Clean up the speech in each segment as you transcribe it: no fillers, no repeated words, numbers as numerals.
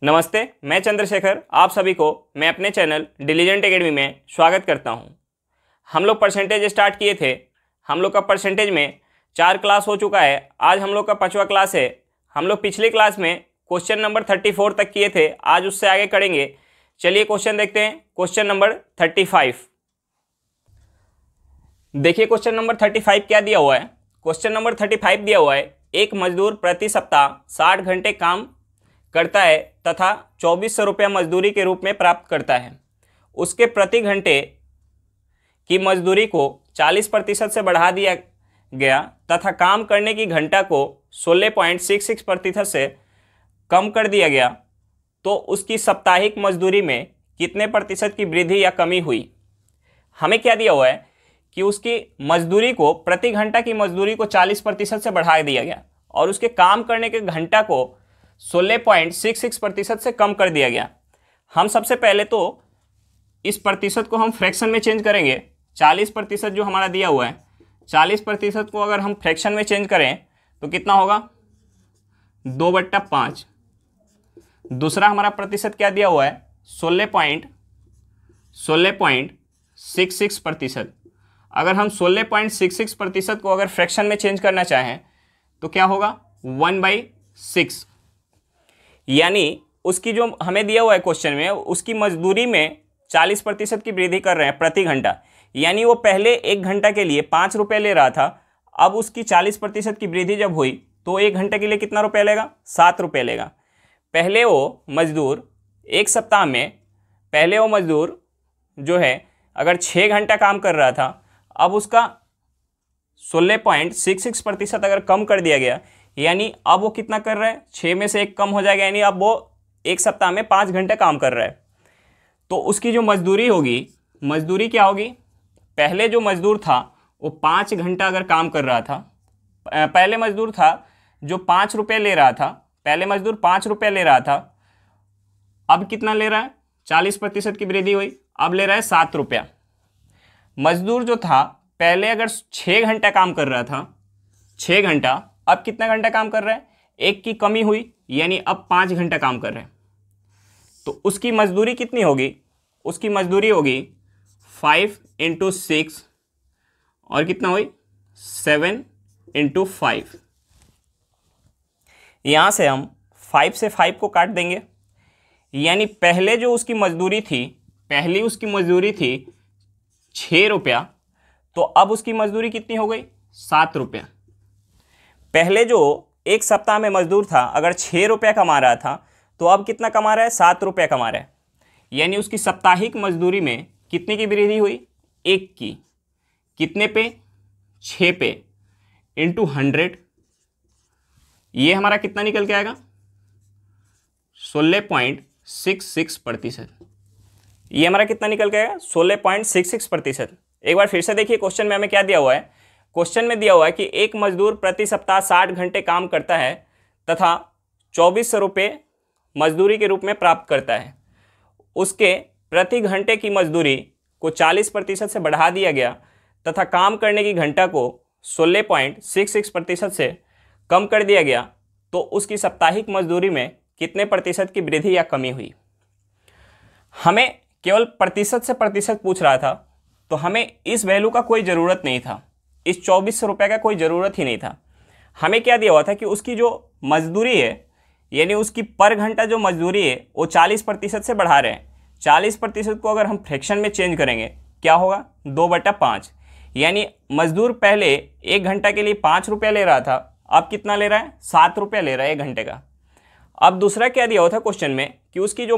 नमस्ते, मैं चंद्रशेखर आप सभी को मैं अपने चैनल डिलीजेंट एकेडमी में स्वागत करता हूं। हम लोग परसेंटेज स्टार्ट किए थे। हम लोग का परसेंटेज में 4 क्लास हो चुका है। आज हम लोग का 5वां क्लास है। हम लोग पिछले क्लास में क्वेश्चन नंबर 34 तक किए थे, आज उससे आगे करेंगे। चलिए क्वेश्चन देखते हैं। Question number 35। देखिए क्वेश्चन नंबर 35 क्या दिया हुआ है। क्वेश्चन नंबर 35 दिया हुआ है, एक मजदूर प्रति सप्ताह 60 घंटे काम करता है तथा 2400 रुपया मजदूरी के रूप में प्राप्त करता है। उसके प्रति घंटे की मजदूरी को 40% से बढ़ा दिया गया तथा काम करने की घंटा को 16.66% से कम कर दिया गया, तो उसकी साप्ताहिक मजदूरी में कितने प्रतिशत की वृद्धि या कमी हुई। हमें क्या दिया हुआ है कि उसकी मजदूरी को, प्रति घंटा की मजदूरी को 40% से बढ़ा दिया गया और उसके काम करने के घंटा को 16.66% से कम कर दिया गया। हम सबसे पहले तो इस प्रतिशत को हम फ्रैक्शन में चेंज करेंगे। 40% जो हमारा दिया हुआ है, 40% को अगर हम फ्रैक्शन में चेंज करें तो कितना होगा, 2/5। दूसरा हमारा प्रतिशत क्या दिया हुआ है, 16.66%। अगर हम 16.66% को अगर फ्रैक्शन में चेंज करना चाहें तो क्या होगा, 1/6। यानी उसकी जो हमें दिया हुआ है क्वेश्चन में, उसकी मजदूरी में 40% की वृद्धि कर रहे हैं प्रति घंटा। यानी वो पहले 1 घंटा के लिए 5 रुपये ले रहा था, अब उसकी 40% की वृद्धि जब हुई तो 1 घंटे के लिए कितना रुपये लेगा, 7 रुपये लेगा। पहले वो मजदूर एक सप्ताह में, पहले वो मजदूर जो है अगर 6 घंटा काम कर रहा था, अब उसका 16.66% अगर कम कर दिया गया, यानी अब वो कितना कर रहा है, 6 में से 1 कम हो जाएगा, यानी अब वो एक सप्ताह में 5 घंटे काम कर रहा है। तो उसकी जो मजदूरी होगी, मजदूरी क्या होगी, पहले जो मजदूर था वो 5 घंटा अगर काम कर रहा था, पहले मजदूर था जो 5 रुपये ले रहा था, पहले मजदूर 5 रुपये ले रहा था, अब कितना ले रहा है, 40% की वृद्धि हुई, अब ले रहा है 7 रुपया। मजदूर जो था पहले अगर 6 घंटा काम कर रहा था, 6 घंटा, अब कितना घंटा काम कर रहा है, 1 की कमी हुई, यानी अब 5 घंटा काम कर रहे हैं। तो उसकी मजदूरी कितनी होगी, उसकी मजदूरी होगी 5 × 6 और कितना हुई, 7 × 5। यहाँ से हम 5 से 5 को काट देंगे, यानी पहले जो उसकी मजदूरी थी, पहली उसकी मजदूरी थी 6 रुपया, तो अब उसकी मजदूरी कितनी हो गई, 7 रुपया। पहले जो एक सप्ताह में मजदूर था अगर 6 रुपया कमा रहा था, तो अब कितना कमा रहा है, 7 रुपया कमा रहा है। यानी उसकी साप्ताहिक मजदूरी में कितने की वृद्धि हुई, 1 की। कितने पे, 6 पे, इंटू 100। ये हमारा कितना निकल के आएगा, 16.66%। ये हमारा कितना निकल के आएगा, 16.66%। एक बार फिर से देखिए क्वेश्चन में हमें क्या दिया हुआ है। क्वेश्चन में दिया हुआ है कि एक मजदूर प्रति सप्ताह 60 घंटे काम करता है तथा 2400 रुपये मजदूरी के रूप में प्राप्त करता है। उसके प्रति घंटे की मजदूरी को 40% से बढ़ा दिया गया तथा काम करने की घंटा को 16.66% से कम कर दिया गया, तो उसकी साप्ताहिक मजदूरी में कितने प्रतिशत की वृद्धि या कमी हुई। हमें केवल प्रतिशत से प्रतिशत पूछ रहा था, तो हमें इस वैल्यू का कोई ज़रूरत नहीं था, इस 2400 रुपये का कोई ज़रूरत ही नहीं था। हमें क्या दिया हुआ था कि उसकी जो मजदूरी है, यानी उसकी पर घंटा जो मजदूरी है वो 40% से बढ़ा रहे हैं। 40% को अगर हम फ्रैक्शन में चेंज करेंगे क्या होगा, 2/5। यानी मजदूर पहले 1 घंटा के लिए 5 रुपया ले रहा था, अब कितना ले रहा है, 7 रुपया ले रहा है 1 घंटे का। अब दूसरा क्या दिया हुआ था क्वेश्चन में कि उसकी जो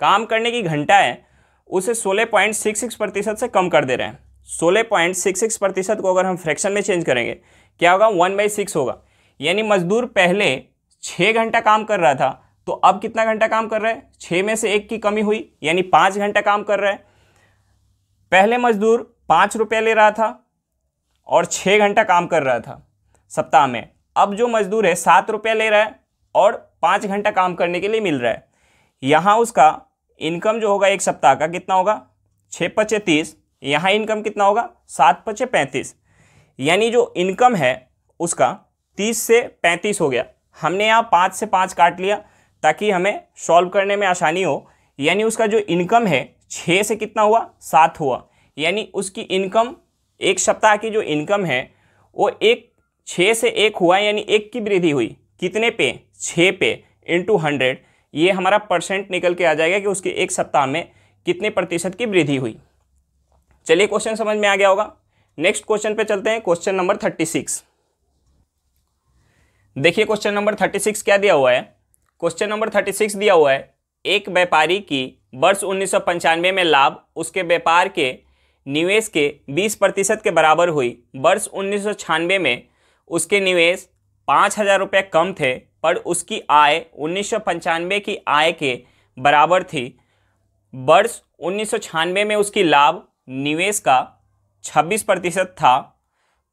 काम करने की घंटा है उसे 16.66% से कम कर दे रहे हैं। 16.66% को अगर हम फ्रैक्शन में चेंज करेंगे क्या होगा, 1/6 होगा। यानी मजदूर पहले 6 घंटा काम कर रहा था, तो अब कितना घंटा काम कर रहा है, 6 में से 1 की कमी हुई, यानी 5 घंटा काम कर रहा है। पहले मजदूर 5 रुपये ले रहा था और 6 घंटा काम कर रहा था सप्ताह में, अब जो मजदूर है 7 रुपये ले रहा है और 5 घंटा काम करने के लिए मिल रहा है। यहाँ उसका इनकम जो होगा एक सप्ताह का कितना होगा, 6×5 = 30। यहाँ इनकम कितना होगा, 7×5 = 35। यानी जो इनकम है उसका 30 से 35 हो गया। हमने यहाँ 5 से 5 काट लिया ताकि हमें सॉल्व करने में आसानी हो। यानी उसका जो इनकम है 6 से कितना हुआ, 7 हुआ। यानी उसकी इनकम, एक सप्ताह की जो इनकम है वो 6 से 1 हुआ, यानी 1 की वृद्धि हुई। कितने पे, 6 पे इंटू 100। ये हमारा परसेंट निकल के आ जाएगा कि उसके एक सप्ताह में कितने प्रतिशत की वृद्धि हुई। चलिए क्वेश्चन समझ में आ गया होगा। नेक्स्ट क्वेश्चन पे चलते हैं, क्वेश्चन नंबर 36। देखिए क्वेश्चन नंबर 36 क्या दिया हुआ है। क्वेश्चन नंबर 36 दिया हुआ है, एक व्यापारी की वर्ष 1995 में लाभ उसके व्यापार के निवेश के 20% के बराबर हुई। वर्ष 1996 में उसके निवेश 5,000 रुपये कम थे, पर उसकी आय 1995 की आय के बराबर थी। वर्ष 1996 में उसकी लाभ निवेश का 26% था,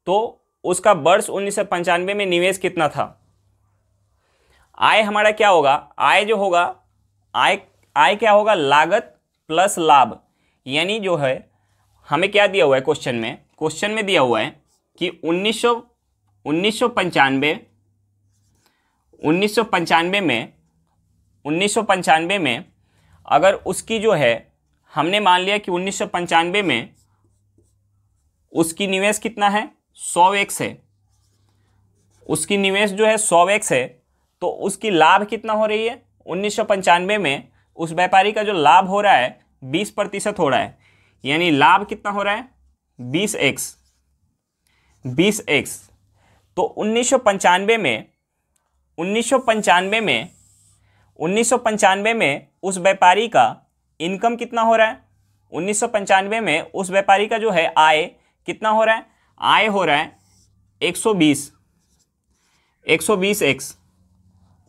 तो उसका वर्ष 1995 में निवेश कितना था। आय हमारा क्या होगा, आय जो होगा, आय क्या होगा, लागत प्लस लाभ। यानी जो है हमें क्या दिया हुआ है क्वेश्चन में दिया हुआ है कि 1995 में अगर उसकी जो है, हमने मान लिया कि 1995 में उसकी निवेश कितना है, 100x है। उसकी निवेश जो है 100x है, तो उसकी लाभ कितना हो रही है, 1995 में उस व्यापारी का जो लाभ हो रहा है 20% हो रहा है। यानी लाभ कितना हो रहा है, 20x। तो 1995 में उस व्यापारी का इनकम कितना हो रहा है, 1995 में उस व्यापारी का जो है आय कितना हो रहा है, आय हो रहा है 120x।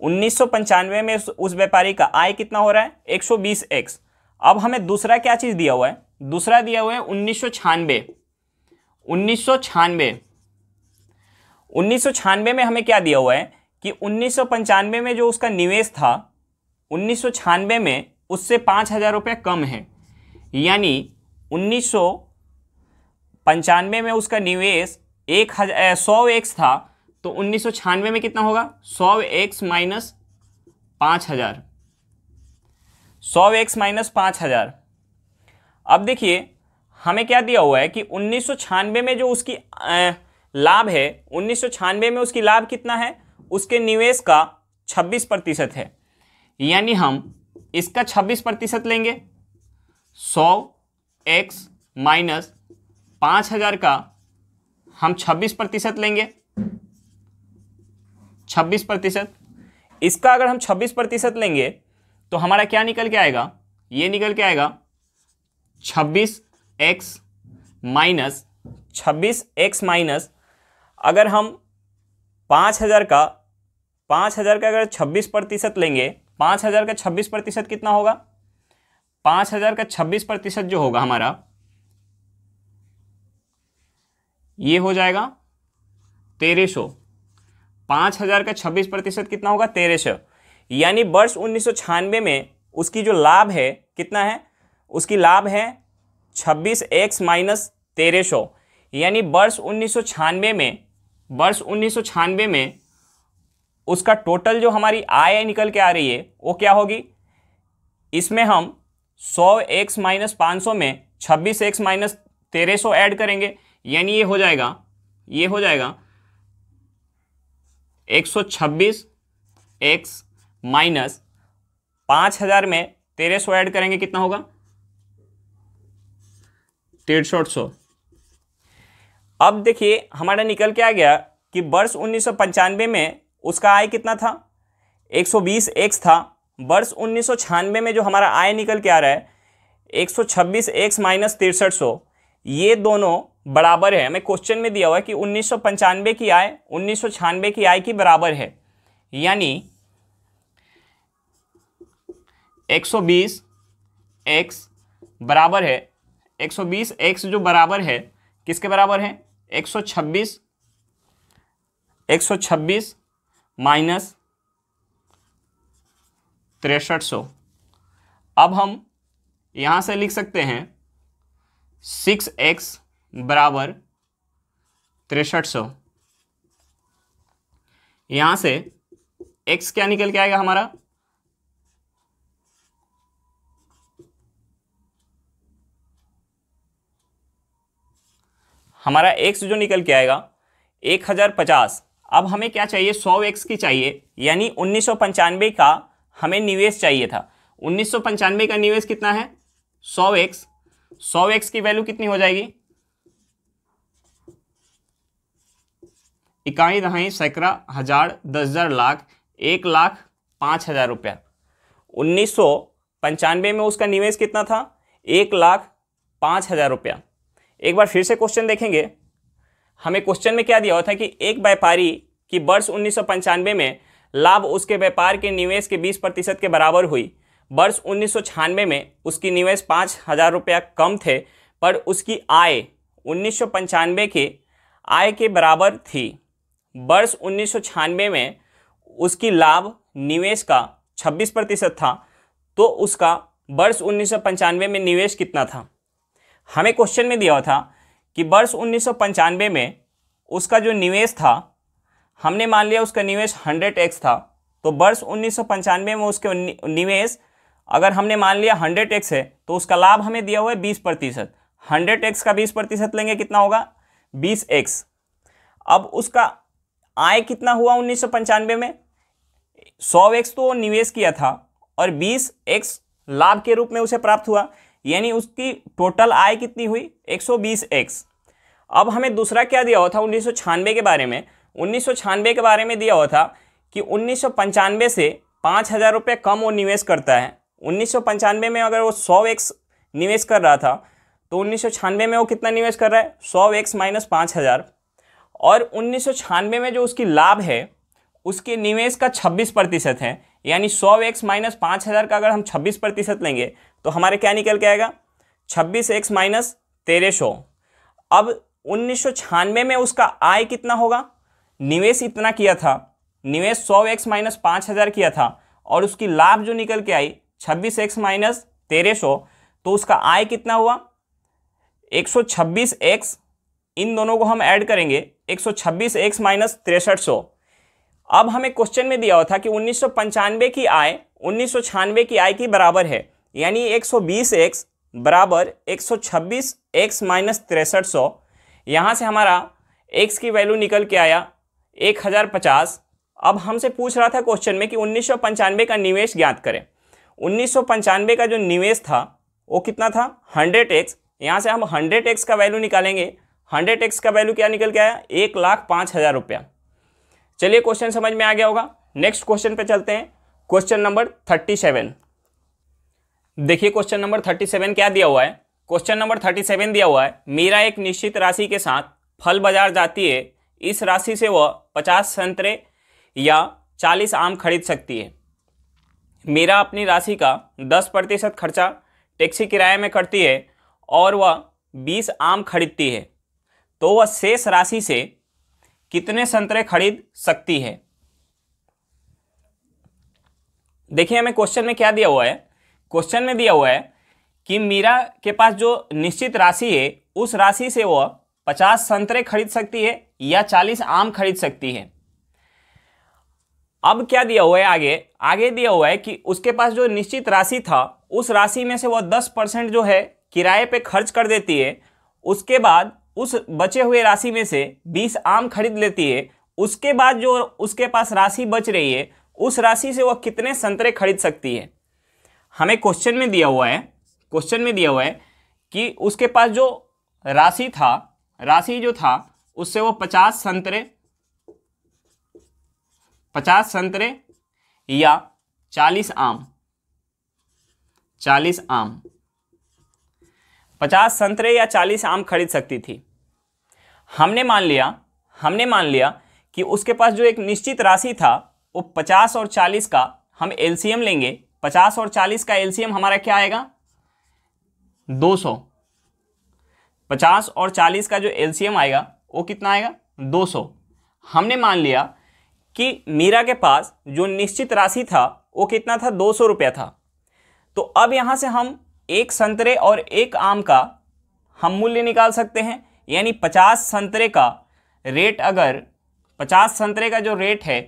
1995 में उस व्यापारी का आय कितना हो रहा है, 120x। अब हमें दूसरा क्या चीज़ दिया हुआ है, दूसरा दिया हुआ है 1996 में हमें क्या दिया हुआ है कि 1995 में जो उसका निवेश था, 1996 में उससे 5,000 रुपये कम है। यानी 1995 में उसका निवेश 100x था, तो 1996 में कितना होगा, 100x माइनस 5,000। 100x minus 5,000। अब देखिए हमें क्या दिया हुआ है कि 1996 में जो उसकी लाभ है, 1996 में उसकी लाभ कितना है, उसके निवेश का 26% है। यानी हम इसका 26% लेंगे, 100x माइनस 5,000 का हम 26% लेंगे, 26%। इसका अगर हम 26% लेंगे तो हमारा क्या निकल के आएगा, ये निकल के आएगा 26x माइनस अगर हम 5,000 का अगर 26% लेंगे, 5,000 का 26% कितना होगा, 5,000 का 26% जो होगा हमारा, ये हो जाएगा 1300। 5,000 का 26% कितना होगा, 1300। यानी वर्ष 1996 में उसकी जो लाभ है कितना है, उसकी लाभ है 26x माइनस 1300। यानी वर्ष 1996 में उसका टोटल जो हमारी आय निकल के आ रही है वो क्या होगी, इसमें हम 100x माइनस 500 में 26x माइनस 1300 ऐड करेंगे। यानी ये हो जाएगा 126x माइनस 5,000 में 1300 ऐड करेंगे, कितना होगा, 1,300। अब देखिए हमारा निकल के आ गया कि वर्ष 1995 में उसका आय कितना था, 120x था। वर्ष 1996 में जो हमारा आय निकल के आ रहा है 126x माइनस 6300, ये दोनों बराबर है। हमें क्वेश्चन में दिया हुआ है कि 1995 की आय 1996 की आय की बराबर है। यानी 120x बराबर है, 120x जो बराबर है किसके बराबर है, 126 माइनस 6300। अब हम यहाँ से लिख सकते हैं 6x बराबर 6300। यहाँ से x क्या निकल के आएगा हमारा, हमारा एक्स जो निकल के आएगा 1050। अब हमें क्या चाहिए, 100x की चाहिए, यानी 1995 का हमें निवेश चाहिए था। 1995 का निवेश कितना है, 100x। 100x की वैल्यू कितनी हो जाएगी, इकाई दहाई सैकड़ा हजार 10,000 लाख 1,05,000 रुपया। 1995 में उसका निवेश कितना था, 1,05,000 रुपया। एक बार फिर से क्वेश्चन देखेंगे। हमें क्वेश्चन में क्या दिया हुआ था कि एक व्यापारी की वर्ष 1995 में लाभ उसके व्यापार के निवेश के 20% के बराबर हुई। वर्ष 1996 में उसकी निवेश 5,000 रुपया कम थे, पर उसकी आय 1995 के आय के बराबर थी। वर्ष 1996 में उसकी लाभ निवेश का 26% था, तो उसका वर्ष 1995 में निवेश कितना था। हमें क्वेश्चन में दिया हुआ था कि वर्ष 1995 में उसका जो निवेश था, हमने मान लिया उसका निवेश 100x था, तो वर्ष 1995 में उसके निवेश अगर हमने मान लिया 100x है, तो उसका लाभ हमें दिया हुआ है 20%। 100x का 20% लेंगे कितना होगा, 20x। अब उसका आय कितना हुआ 1995 में, 100x तो निवेश किया था और 20x लाभ के रूप में उसे प्राप्त हुआ, यानी उसकी टोटल आय कितनी हुई, 120x। अब हमें दूसरा क्या दिया हुआ था 1996 के बारे में। 1996 के बारे में दिया हुआ था कि 1995 से 5,000 रुपये कम वो निवेश करता है। 1995 में अगर वो 100x निवेश कर रहा था, तो 1996 में वो कितना निवेश कर रहा है, 100x माइनस 5,000। और 1996 में जो उसकी लाभ है, उसके निवेश का 26% है, यानी 100x माइनस 5,000 का अगर हम 26% लेंगे तो हमारे क्या निकल के आएगा, 26x माइनस 1300। अब 1996 में उसका आय कितना होगा, निवेश इतना किया था, निवेश 100x माइनस 5,000 किया था, और उसकी लाभ जो निकल के आई 26x माइनस 1300, तो उसका आय कितना हुआ, 126x। इन दोनों को हम ऐड करेंगे, 126x माइनस 6300। अब हमें क्वेश्चन में दिया हुआ था कि 1995 की आय 1996 की आय की बराबर है, यानी 120x बराबर 126x माइनस 6300। यहाँ से हमारा x की वैल्यू निकल के आया 1050। अब हमसे पूछ रहा था क्वेश्चन में कि 1995 का निवेश ज्ञात करें। 1995 का जो निवेश था वो कितना था, 100x। यहाँ से हम 100x का वैल्यू निकालेंगे। 100x का वैल्यू क्या निकल के आया, 1,05,000 रुपया। चलिए क्वेश्चन समझ में आ गया होगा। नेक्स्ट क्वेश्चन पे चलते हैं, क्वेश्चन नंबर 37। देखिए क्वेश्चन नंबर 37 क्या दिया हुआ है। क्वेश्चन नंबर 37 दिया हुआ है, मीरा एक निश्चित राशि के साथ फल बाजार जाती है। इस राशि से वह 50 संतरे या 40 आम खरीद सकती है। मीरा अपनी राशि का 10% खर्चा टैक्सी किराए में करती है और वह 20 आम खरीदती है, तो वह शेष राशि से कितने संतरे खरीद सकती है। देखिए हमें क्वेश्चन में क्या दिया हुआ है। क्वेश्चन में दिया हुआ है कि मीरा के पास जो निश्चित राशि है, उस राशि से वह 50 संतरे खरीद सकती है या 40 आम खरीद सकती है। अब क्या दिया हुआ है, आगे दिया हुआ है कि उसके पास जो निश्चित राशि था, उस राशि में से वह 10% जो है किराए पे खर्च कर देती है। उसके बाद उस बचे हुए राशि में से 20 आम खरीद लेती है। उसके बाद जो उसके पास राशि बच रही है, उस राशि से वह कितने संतरे खरीद सकती है। हमें क्वेश्चन में दिया हुआ है कि उसके पास जो राशि जो था उससे वो 50 संतरे या 40 आम 50 संतरे या 40 आम खरीद सकती थी। हमने मान लिया कि उसके पास जो एक निश्चित राशि था, वो 50 और 40 का हम एलसीएम लेंगे। 50 और 40 का एलसीएम हमारा क्या आएगा, 200। 50 और 40 का जो एलसीएम आएगा वो कितना आएगा, 200। हमने मान लिया कि मीरा के पास जो निश्चित राशि था वो कितना था, 200 रुपया था। तो अब यहाँ से हम एक संतरे और एक आम का हम मूल्य निकाल सकते हैं, यानी 50 संतरे का रेट, अगर 50 संतरे का जो रेट है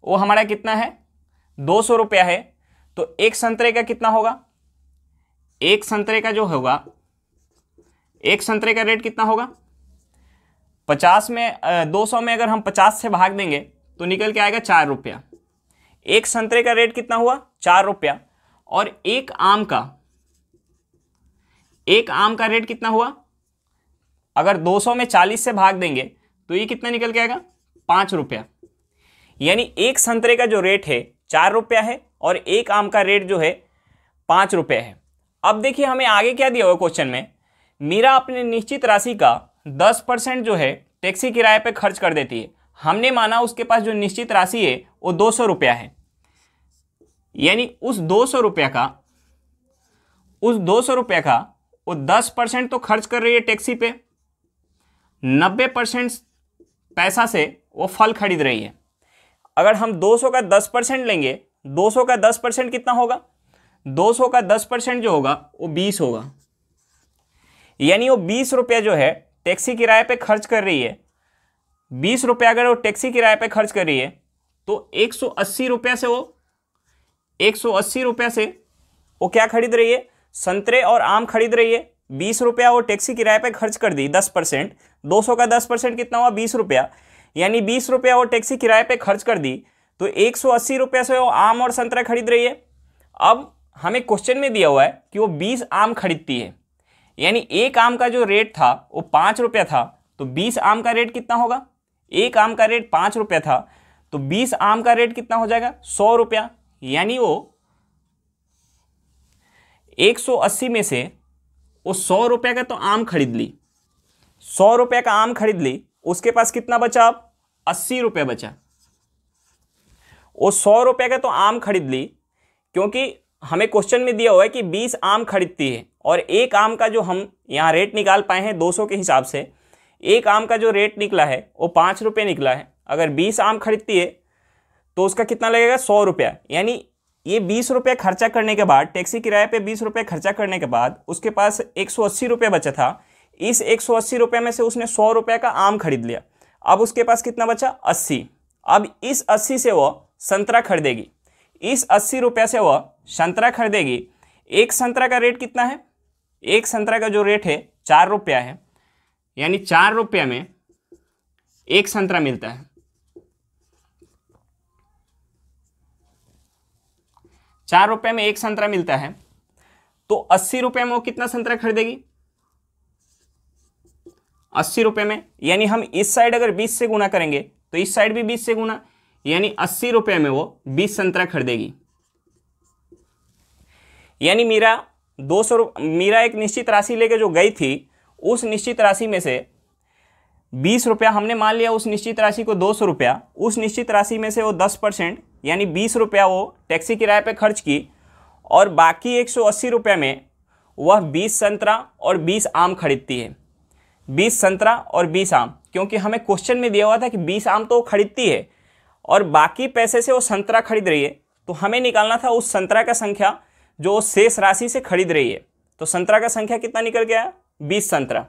वो हमारा कितना है, 200 रुपया है, तो एक संतरे का कितना होगा, एक संतरे का जो होगा, एक संतरे का रेट कितना होगा, 50 में 200 में अगर हम 50 से भाग देंगे तो निकल के आएगा 4 रुपया। एक संतरे का रेट कितना हुआ? 4 रुपया। और एक आम का रेट कितना हुआ? अगर 200 में 40 से भाग देंगे तो ये कितना निकल के आएगा? 5 रुपया। यानी एक संतरे का जो रेट है 4 रुपया है और एक आम का रेट जो है 5 रुपया है। अब देखिए हमें आगे क्या दिया हुआ क्वेश्चन में, मीरा अपने निश्चित राशि का 10% जो है टैक्सी किराए पे खर्च कर देती है। हमने माना उसके पास जो निश्चित राशि है वो 200 रुपया है, यानी उस 200 रुपया का वो 10% तो खर्च कर रही है टैक्सी पे, 90% पैसा से वो फल खरीद रही है। अगर हम 200 का 10% लेंगे, 200 का 10% कितना होगा? 200 का 10% जो होगा वो 20 होगा। यानी वो 20 रुपया जो है टैक्सी किराए पे खर्च कर रही है। 20 रुपया अगर वो टैक्सी किराए पे खर्च कर रही है तो 180 रुपया से वो क्या खरीद रही है? संतरे और आम खरीद रही है। 20 रुपया वो टैक्सी किराए पे खर्च कर दी, 10%। 200 का 10% कितना हुआ? 20 रुपया। यानी 20 रुपया वो टैक्सी किराए पे खर्च कर दी तो 180 रुपया से वो आम और संतरा खरीद रही है। अब हमें क्वेश्चन में दिया हुआ है कि वो 20 आम खरीदती है, यानी एक आम का जो रेट था वो 5 रुपया था, तो 20 आम का रेट कितना होगा? एक आम का रेट 5 रुपया था तो 20 आम का रेट कितना हो जाएगा? 100 रुपया। यानी वो 180 में से वो 100 रुपये का तो आम खरीद ली, 100 रुपये का आम खरीद ली, उसके पास कितना बचा? अब 80 रुपये बचा। वो 100 रुपये का तो आम खरीद ली, क्योंकि हमें क्वेश्चन में दिया हुआ है कि 20 आम खरीदती है और एक आम का जो हम यहाँ रेट निकाल पाए हैं 200 के हिसाब से, एक आम का जो रेट निकला है वो 5 रुपये निकला है। अगर 20 आम खरीदती है तो उसका कितना लगेगा? 100 रुपया। यानी ये 20 रुपये खर्चा करने के बाद, टैक्सी किराए पे 20 रुपये खर्चा करने के बाद उसके पास 180 रुपये बचा था। इस 180 रुपये में से उसने 100 रुपये का आम खरीद लिया। अब उसके पास कितना बचा? 80। अब इस 80 से वह संतरा खरीदेगी, इस 80 रुपये से वह संतरा खरीदेगी। एक संतरा का रेट कितना है? एक संतरा का जो रेट है 4 रुपया है, यानी 4 रुपया में एक संतरा मिलता है। 4 रुपये में एक संतरा मिलता है तो 80 रुपये में वो कितना संतरा खरीदेगी? 80 रुपये में, यानी हम इस साइड अगर 20 से गुना करेंगे तो इस साइड भी 20 से गुना, यानी 80 रुपये में वो 20 संतरा खरीदेगी। यानी मीरा एक निश्चित राशि लेकर जो गई थी, उस निश्चित राशि में से 20 रुपया हमने मान लिया, उस निश्चित राशि को 200 रुपया, उस निश्चित राशि में से वो 10% यानी 20 रुपया वो टैक्सी किराए पे खर्च की, और बाकी 180 रुपये में वह 20 संतरा और 20 आम खरीदती है। 20 संतरा और 20 आम, क्योंकि हमें क्वेश्चन में दिया हुआ था कि 20 आम तो वो खरीदती है और बाकी पैसे से वो संतरा खरीद रही है, तो हमें निकालना था उस संतरा का संख्या जो शेष राशि से खरीद रही है। तो संतरा का संख्या कितना निकल गया? 20 संतरा।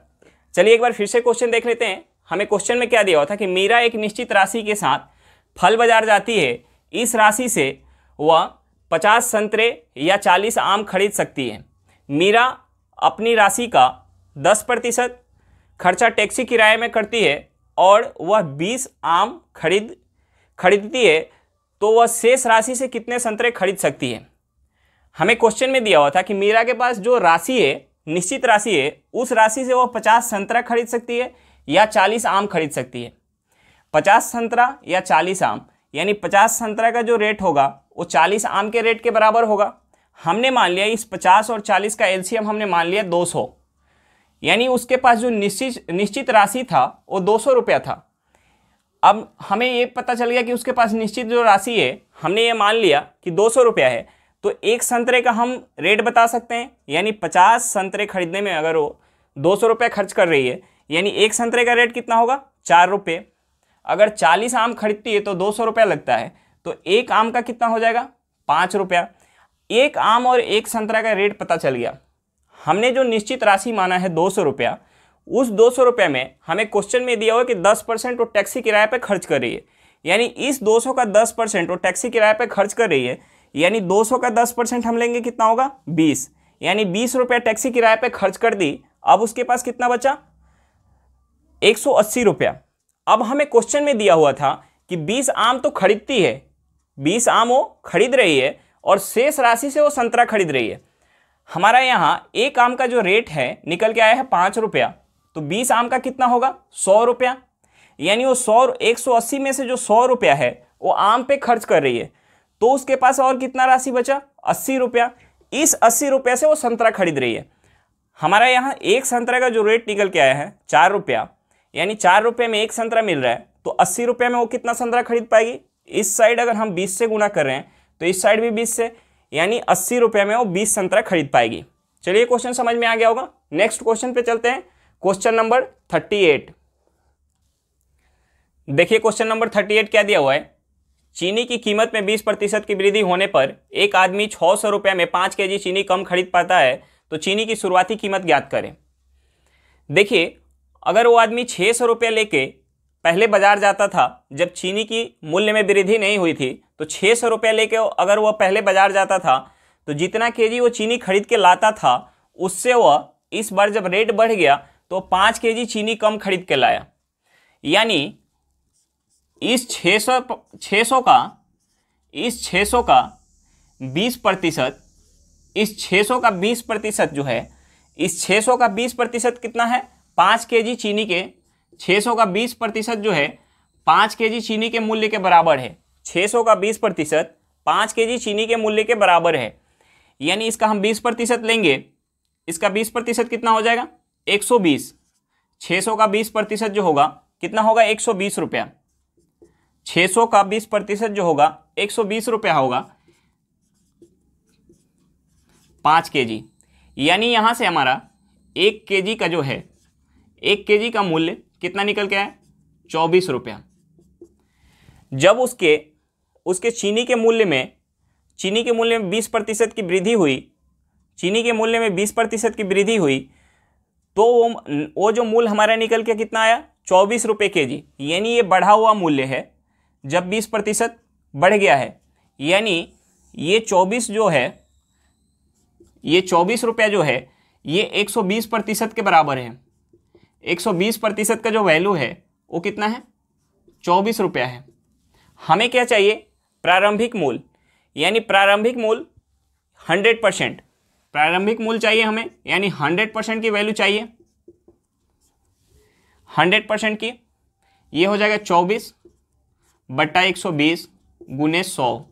चलिए एक बार फिर से क्वेश्चन देख लेते हैं। हमें क्वेश्चन में क्या दिया हुआ था कि मीरा एक निश्चित राशि के साथ फल बाजार जाती है। इस राशि से वह 50 संतरे या 40 आम खरीद सकती है। मीरा अपनी राशि का 10% खर्चा टैक्सी किराए में करती है और वह 20 आम खरीदती है, तो वह शेष राशि से कितने संतरे खरीद सकती है? हमें क्वेश्चन में दिया हुआ था कि मीरा के पास जो राशि है, निश्चित राशि है, उस राशि से वह 50 संतरा खरीद सकती है या 40 आम खरीद सकती है। 50 संतरा या 40 आम, यानी 50 संतरा का जो रेट होगा वो 40 आम के रेट के बराबर होगा। हमने मान लिया इस 50 और 40 का एलसीएम हमने मान लिया 200, यानी उसके पास जो निश्चित राशि था वो 200 रुपया था। अब हमें ये पता चल गया कि उसके पास निश्चित जो राशि है, हमने ये मान लिया कि 200 रुपया है, तो एक संतरे का हम रेट बता सकते हैं। यानी 50 संतरे खरीदने में अगर वो 200 रुपये खर्च कर रही है, यानी एक संतरे का रेट कितना होगा? 4 रुपये। अगर 40 आम खरीदती है तो 200 रुपया लगता है, तो एक आम का कितना हो जाएगा? 5 रुपया। एक आम और एक संतरा का रेट पता चल गया। हमने जो निश्चित राशि माना है 200 रुपया, उस 200 रुपये में हमें क्वेश्चन में दिया हुआ कि 10% वो टैक्सी किराए पे खर्च कर रही है, यानी इस 200 का 10% वो टैक्सी किराए पे खर्च कर रही है, यानी 200 का 10% हम लेंगे कितना होगा? 20, यानी 20 रुपये टैक्सी किराए पे खर्च कर दी। अब उसके पास कितना बचा? 180 रुपया। अब हमें क्वेश्चन में दिया हुआ था कि 20 आम तो खरीदती है, 20 आम वो खरीद रही है और शेष राशि से वो संतरा खरीद रही है। हमारा यहाँ एक आम का जो रेट है निकल के आया है 5 रुपया, तो 20 आम का कितना होगा 100 रुपया। यानी वो 180 में से जो 100 रुपया है वो आम पे खर्च कर रही है, तो उसके पास और कितना राशि बचा 80 रुपया। इस 80 रुपया से वो संतरा खरीद रही है। हमारा यहाँ एक संतरा का जो रेट निकल के आया है 4 रुपया, यानी 4 रुपये में एक संतरा मिल रहा है, तो 80 रुपये में वो कितना संतरा खरीद पाएगी। इस साइड अगर हम 20 से गुना कर रहे हैं तो इस साइड भी 20 से, यानी 80 रुपये में वो 20 संतरा खरीद पाएगी। चलिए क्वेश्चन समझ में आ गया होगा। नेक्स्ट क्वेश्चन पे चलते हैं, क्वेश्चन नंबर 38। देखिए क्वेश्चन नंबर 38 क्या दिया हुआ है। चीनी की कीमत में 20% की वृद्धि होने पर एक आदमी 600 रुपये में 5 केजी चीनी कम खरीद पाता है, तो चीनी की शुरुआती कीमत ज्ञात करें। देखिए अगर वो आदमी 600 रुपये लेके पहले बाजार जाता था, जब चीनी की मूल्य में वृद्धि नहीं हुई थी, तो 600 रुपये लेके अगर वह पहले बाजार जाता था तो जितना केजी वो चीनी खरीद के लाता था उससे वह इस बार जब रेट बढ़ गया तो 5 केजी चीनी कम खरीद के लाया। यानी इस 600 का 20%, इस 600 का 20% जो है, इस 600 का 20% कितना है 5 केजी चीनी के, 600 का 20% जो है 5 केजी चीनी के मूल्य के बराबर है। 600 का 20% 5 केजी चीनी के मूल्य के बराबर है। यानी इसका हम 20% लेंगे, इसका 20% कितना हो जाएगा 120। 600 का 20% जो होगा कितना होगा 120 रुपया। 600 का 20% जो होगा 120 रुपया होगा 5 केजी। यानी यहाँ से हमारा 1 केजी का जो है, 1 केजी का मूल्य कितना निकल के आया 24 रुपया। जब उसके चीनी के मूल्य में 20% की वृद्धि हुई, चीनी के मूल्य में 20% की वृद्धि हुई, तो वो जो मूल्य हमारा निकल के कितना आया 24 रुपये केजी। यानी ये बढ़ा हुआ मूल्य है, जब 20% बढ़ गया है, यानी ये 24 जो है, ये 24 रुपया जो है ये 120% के बराबर है। 120% का जो वैल्यू है वो कितना है 24 रुपया है। हमें क्या चाहिए प्रारंभिक मूल्य, यानी प्रारंभिक मूल्य 100%, प्रारंभिक मूल्य चाहिए हमें, यानी 100% की वैल्यू चाहिए। 100% की ये हो जाएगा 24/120 गुने 100,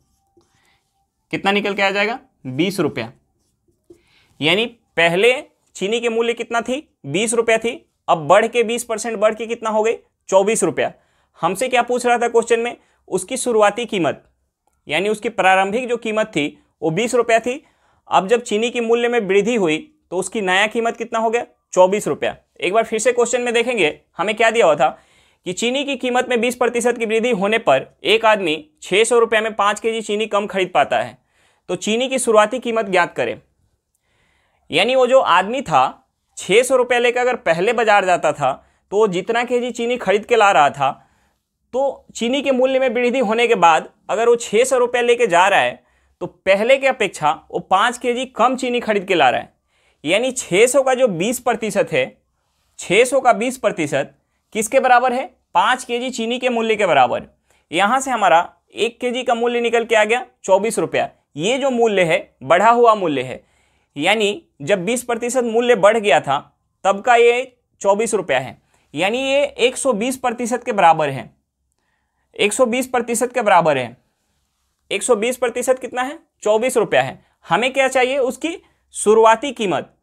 कितना निकल के आ जाएगा 20 रुपया। यानी पहले चीनी के मूल्य कितना थी 20 रुपया थी, अब बढ़ के 20% बढ़ के कितना हो गई 24 रुपया। हमसे क्या पूछ रहा था क्वेश्चन में, उसकी शुरुआती कीमत, यानी उसकी प्रारंभिक जो कीमत थी वो 20 रुपया थी। अब जब चीनी की मूल्य में वृद्धि हुई तो उसकी नया कीमत कितना हो गया 24 रुपया। एक बार फिर से क्वेश्चन में देखेंगे, हमें क्या दिया हुआ था कि चीनी की कीमत में 20% की वृद्धि होने पर एक आदमी 600 रुपये में 5 केजी चीनी कम खरीद पाता है, तो चीनी की शुरुआती कीमत ज्ञात करें। यानी वो जो आदमी था 600 रुपये लेकर अगर पहले बाजार जाता था तो वो जितना केजी चीनी खरीद के ला रहा था, तो चीनी के मूल्य में वृद्धि होने के बाद अगर वो 600 रुपये लेके जा रहा है तो पहले के अपेक्षा वो 5 केजी कम चीनी खरीद के ला रहा है। यानी 600 का जो 20% है, 600 का 20% किसके बराबर है 5 केजी चीनी के मूल्य के बराबर। यहाँ से हमारा 1 केजी का मूल्य निकल के आ गया 24 रुपया। ये जो मूल्य है बढ़ा हुआ मूल्य है, यानी जब 20% मूल्य बढ़ गया था तब का ये 24 रुपया है। यानी ये 120% के बराबर है, 120% के बराबर है। 120% कितना है 24 रुपया है। हमें क्या चाहिए उसकी शुरुआती कीमत,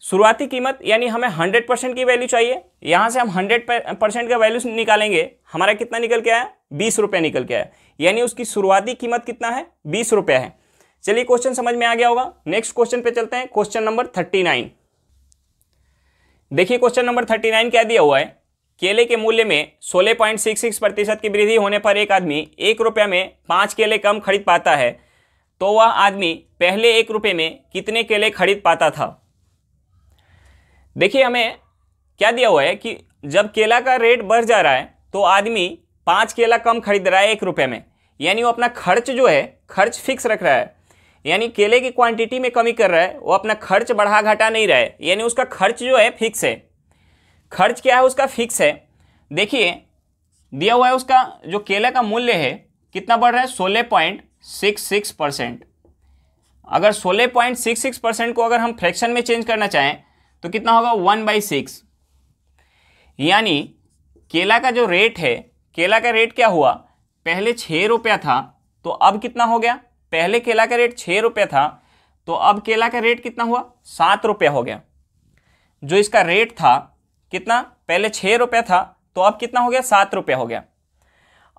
शुरुआती कीमत यानी हमें 100% की वैल्यू चाहिए। यहाँ से हम 100% का वैल्यू निकालेंगे, हमारा कितना निकल के आया 20 रुपया निकल के आया। यानी उसकी शुरुआती कीमत कितना है 20 रुपया है। चलिए क्वेश्चन समझ में आ गया होगा। नेक्स्ट क्वेश्चन पे चलते हैं, क्वेश्चन नंबर 39। देखिए क्वेश्चन नंबर 39 क्या दिया हुआ है। केले के मूल्य में 16.66% की वृद्धि होने पर एक आदमी 1 रुपया में 5 केले कम खरीद पाता है, तो वह आदमी पहले 1 रुपये में कितने केले खरीद पाता था। देखिए हमें क्या दिया हुआ है कि जब केला का रेट बढ़ जा रहा है तो आदमी 5 केला कम खरीद रहा है 1 रुपये में, यानी वो अपना खर्च जो है खर्च फिक्स रख रहा है, यानी केले की क्वांटिटी में कमी कर रहा है, वो अपना खर्च बढ़ा घटा नहीं रहा है, यानी उसका खर्च जो है फिक्स है। खर्च क्या है उसका फिक्स है। देखिए दिया हुआ है उसका जो केले का मूल्य है कितना बढ़ रहा है 16.66%। अगर 16.66% को अगर हम फ्रैक्शन में चेंज करना चाहें तो कितना होगा 1/6। यानी केला का जो रेट है, केला का रेट क्या हुआ, पहले 6 रुपया था तो अब कितना हो गया, पहले केला का रेट 6 रुपया था तो अब केला का रेट कितना हुआ 7 रुपया हो गया। जो इसका रेट था कितना, पहले 6 रुपया था तो अब कितना हो गया 7 रुपया हो गया।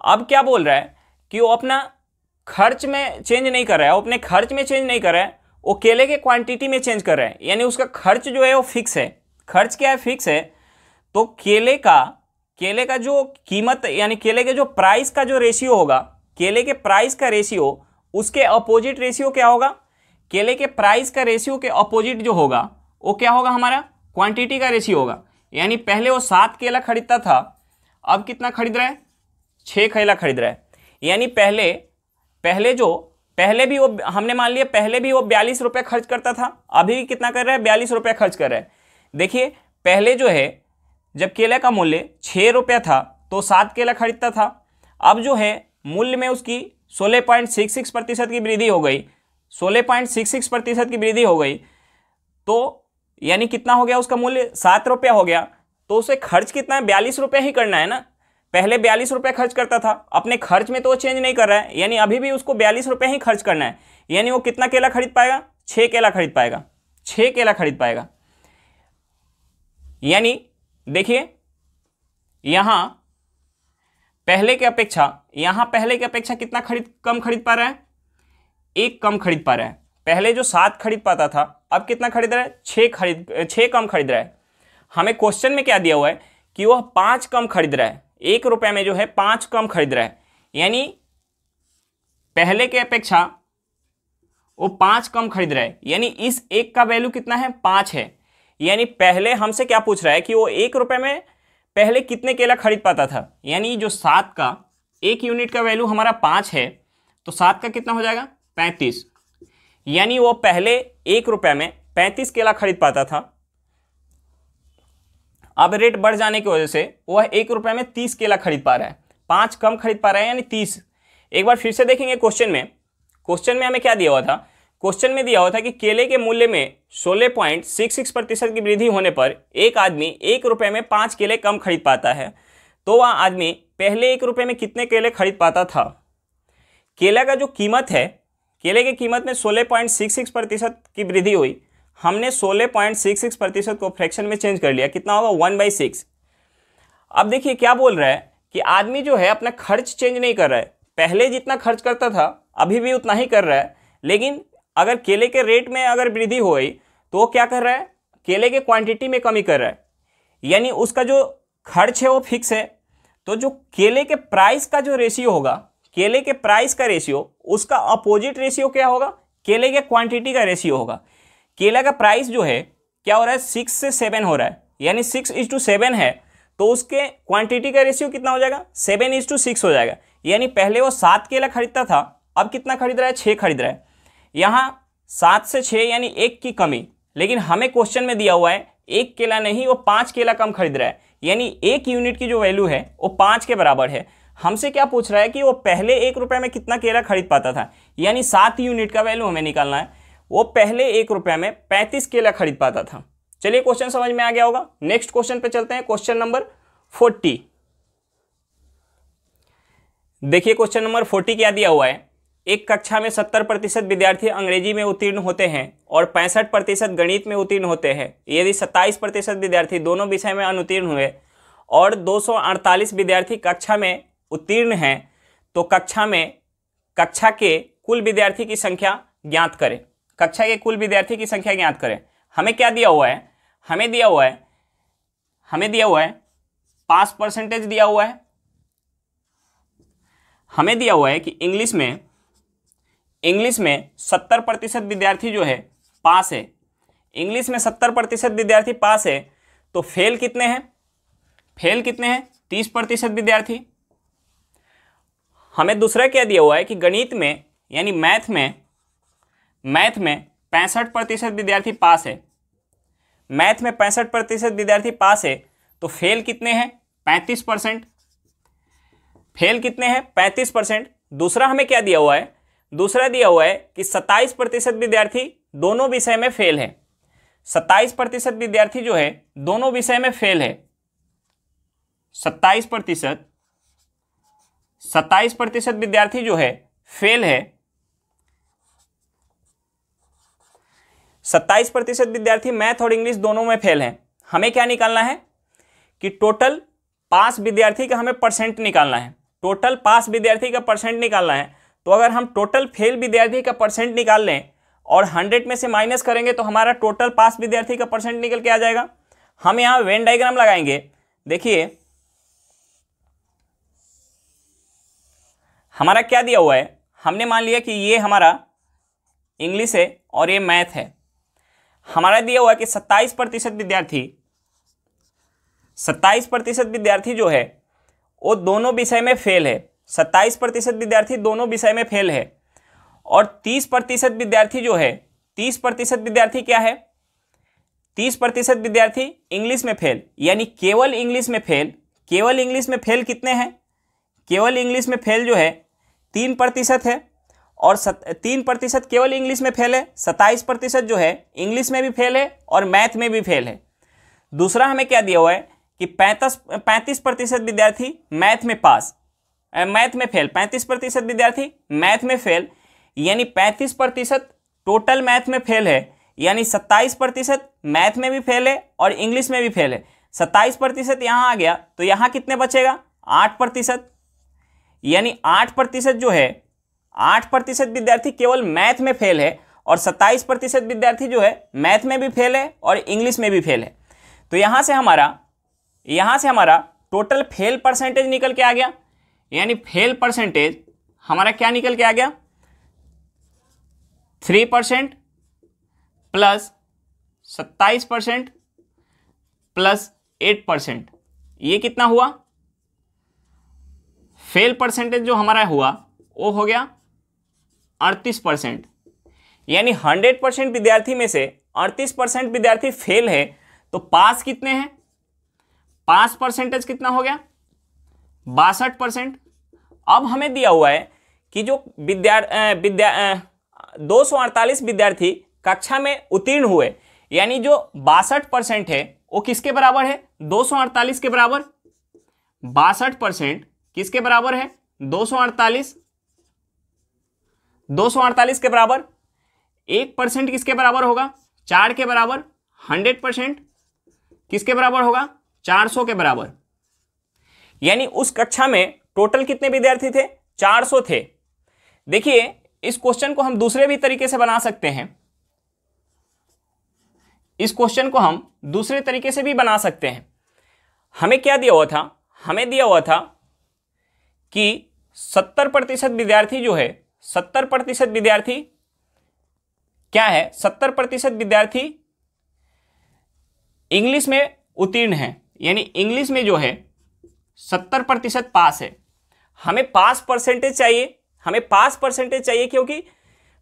अब क्या बोल रहा है कि वो अपना खर्च में चेंज नहीं कर रहा है, वो अपने खर्च में चेंज नहीं कर रहा है, वो केले के क्वांटिटी में चेंज कर रहा है। यानी उसका खर्च जो है वो फिक्स है। खर्च क्या है, फिक्स है। तो केले का जो कीमत यानी केले के जो प्राइस का जो रेशियो होगा, केले के प्राइस का रेशियो उसके अपोजिट रेशियो क्या होगा, केले के प्राइस का रेशियो के अपोजिट जो होगा वो क्या होगा, हमारा क्वांटिटी का रेशियो होगा। यानी पहले वो 7 केला खरीदता था, अब कितना खरीद रहा है 6 केला खरीद रहा है। यानी पहले भी वो हमने मान लिया पहले भी वो 42 रुपये खर्च करता था, अभी भी कितना कर रहा है 42 रुपये खर्च कर रहा है। देखिए पहले जो है जब केले का मूल्य 6 रुपया था तो 7 केला खरीदता था, अब जो है मूल्य में उसकी 16.66% की वृद्धि हो गई, 16.66% की वृद्धि हो गई। तो यानी कितना हो गया उसका मूल्य 7 रुपया हो गया। तो उसे खर्च कितना है 42 रुपया ही करना है ना। पहले 42 रुपये खर्च करता था, अपने खर्च में तो वो चेंज नहीं कर रहा है, यानी अभी भी उसको 42 रुपये ही खर्च करना है। यानी वो कितना केला खरीद पाएगा, 6 केला खरीद पाएगा, 6 केला खरीद पाएगा। यानी देखिए यहां पहले के अपेक्षा कितना कम खरीद पा रहा है, 1 कम खरीद पा रहा है। पहले जो 7 खरीद पाता था अब कितना खरीद रहा है, 6 कम खरीद रहा है। हमें क्वेश्चन में क्या दिया हुआ है कि वह 5 कम खरीद रहा है, 1 रुपये में जो है 5 कम खरीद रहा है। यानी पहले के अपेक्षा वो 5 कम खरीद रहा है। यानी इस 1 का वैल्यू कितना है 5 है। यानी पहले हमसे क्या पूछ रहा है कि वो 1 रुपये में पहले कितने केला खरीद पाता था। यानी जो 7 का 1 यूनिट का वैल्यू हमारा 5 है तो 7 का कितना हो जाएगा 35। यानी वो पहले 1 रुपये में 35 केला खरीद पाता था, अब रेट बढ़ जाने की वजह से वह 1 रुपये में 30 केला खरीद पा रहा है, 5 कम खरीद पा रहा है यानी 30। एक बार फिर से देखेंगे क्वेश्चन में हमें क्या दिया हुआ था, क्वेश्चन में दिया हुआ था कि केले के मूल्य में 16.66% की वृद्धि होने पर एक आदमी 1 रुपये में 5 केले कम खरीद पाता है। तो वह आदमी पहले 1 रुपये में कितने केले खरीद पाता था। केला का जो कीमत है, केले की कीमत में 16.66% की वृद्धि हुई, हमने 16.66% को फ्रैक्शन में चेंज कर लिया, कितना होगा 1/6। अब देखिए क्या बोल रहा है कि आदमी जो है अपना खर्च चेंज नहीं कर रहा है, पहले जितना खर्च करता था अभी भी उतना ही कर रहा है, लेकिन अगर केले के रेट में अगर वृद्धि हो गई तो वो क्या कर रहा है, केले के क्वांटिटी में कमी कर रहा है। यानी उसका जो खर्च है वो फिक्स है। तो जो केले के प्राइस का जो रेशियो होगा, केले के प्राइस का रेशियो उसका अपोजिट रेशियो क्या होगा, केले के क्वांटिटी का रेशियो होगा। केला का प्राइस जो है क्या हो रहा है 6 से 7 हो रहा है, यानी 6:7 है, तो उसके क्वांटिटी का रेशियो कितना हो जाएगा 7:6 हो जाएगा। यानी पहले वो 7 केला खरीदता था, अब कितना खरीद रहा है 6 खरीद रहा है। यहाँ 7 से 6 यानी 1 की कमी, लेकिन हमें क्वेश्चन में दिया हुआ है 1 केला नहीं, वो 5 केला कम खरीद रहा है। यानी 1 यूनिट की जो वैल्यू है वो 5 के बराबर है। हमसे क्या पूछ रहा है कि वो पहले 1 रुपये में कितना केला खरीद पाता था, यानी 7 यूनिट का वैल्यू हमें निकालना है। वो पहले 1 रुपये में 35 केला खरीद पाता था। चलिए क्वेश्चन समझ में आ गया होगा। नेक्स्ट क्वेश्चन पे चलते हैं, क्वेश्चन नंबर 40। देखिए क्वेश्चन नंबर 40 क्या दिया हुआ है, एक कक्षा में 70% विद्यार्थी अंग्रेजी में उत्तीर्ण होते हैं और 65% गणित में उत्तीर्ण होते हैं। यदि 27% विद्यार्थी दोनों विषय में अनुत्तीर्ण हुए और 248 विद्यार्थी कक्षा में उत्तीर्ण हैं तो कक्षा के कुल विद्यार्थी की संख्या ज्ञात करें। कक्षा के कुल विद्यार्थी की संख्या ज्ञात करें। हमें क्या दिया हुआ है, हमें दिया हुआ है पास परसेंटेज दिया हुआ है। हमें दिया हुआ है कि इंग्लिश में 70% विद्यार्थी जो है पास है। इंग्लिश में 70% विद्यार्थी पास है, तो फेल कितने हैं 30% विद्यार्थी। हमें दूसरा क्या दिया हुआ है कि गणित में यानी मैथ में 65% विद्यार्थी पास है। मैथ में 65% विद्यार्थी पास है, तो फेल कितने हैं? 35%। फेल कितने हैं? 35%। दूसरा हमें क्या दिया हुआ है? दूसरा दिया हुआ है कि 27% विद्यार्थी दोनों विषय में फेल है। 27% विद्यार्थी जो है दोनों विषय में फेल है। 27% विद्यार्थी जो है फेल है। 27% विद्यार्थी मैथ और इंग्लिश दोनों में फेल हैं। हमें क्या निकालना है कि टोटल पास विद्यार्थी का हमें परसेंट निकालना है। टोटल पास विद्यार्थी का परसेंट निकालना है। तो अगर हम टोटल फेल विद्यार्थी का परसेंट निकाल लें और 100 में से माइनस करेंगे तो हमारा टोटल पास विद्यार्थी का परसेंट निकल के आ जाएगा। हम यहाँ वेन डायग्राम लगाएंगे। देखिए हमारा क्या दिया हुआ है, हमने मान लिया कि ये हमारा इंग्लिश है और ये मैथ है। हमारा दिया हुआ है कि 27% विद्यार्थी जो है वो दोनों विषय में फेल है। 27% विद्यार्थी दोनों विषय में फेल है और 30% विद्यार्थी जो है 30% विद्यार्थी क्या है? 30% विद्यार्थी इंग्लिश में फेल, यानी केवल इंग्लिश में फेल। केवल इंग्लिश में फेल कितने हैं? केवल इंग्लिश में फेल जो है 3% है और 3% केवल इंग्लिश में फेल है। 27% जो है इंग्लिश में भी फेल है और मैथ में भी फेल है। दूसरा हमें क्या दिया हुआ है कि 35% विद्यार्थी मैथ में पास, मैथ में फेल। 35% विद्यार्थी मैथ में फेल, यानी 35% टोटल मैथ में फेल है, यानी 27% मैथ में भी फेल है और इंग्लिश में भी फेल है। 27% यहाँ आ गया तो यहाँ कितने बचेगा? 8%, यानी 8% जो है 8% विद्यार्थी केवल मैथ में फेल है और 27% विद्यार्थी जो है मैथ में भी फेल है और इंग्लिश में भी फेल है। तो यहाँ से हमारा टोटल फेल परसेंटेज निकल के आ गया, यानी फेल परसेंटेज हमारा क्या निकल के आ गया? 3% प्लस 27% प्लस 8%। ये कितना हुआ? फेल परसेंटेज जो हमारा हुआ वो हो गया 38%, यानी 100% विद्यार्थी में से 38% विद्यार्थी फेल है। तो पास कितने हैं? पास परसेंटेज कितना हो गया? 62%। अब हमें दिया हुआ है कि जो 248 विद्यार्थी कक्षा में उत्तीर्ण हुए, यानी जो 62% है वो किसके बराबर है? 248 के बराबर। 62% किसके बराबर है? 248 के बराबर। 1% किसके बराबर होगा? 4 के बराबर। 100% किसके बराबर होगा? 400 के बराबर। यानी उस कक्षा में टोटल कितने विद्यार्थी थे? 400 थे। देखिए इस क्वेश्चन को हम दूसरे भी तरीके से बना सकते हैं। इस क्वेश्चन को हम दूसरे तरीके से भी बना सकते हैं। हमें क्या दिया हुआ था? हमें दिया हुआ था कि 70% विद्यार्थी जो है 70% विद्यार्थी क्या है? 70% विद्यार्थी इंग्लिश में उत्तीर्ण है, यानी इंग्लिश में जो है 70% पास है। हमें पास परसेंटेज चाहिए, हमें पास परसेंटेज चाहिए क्योंकि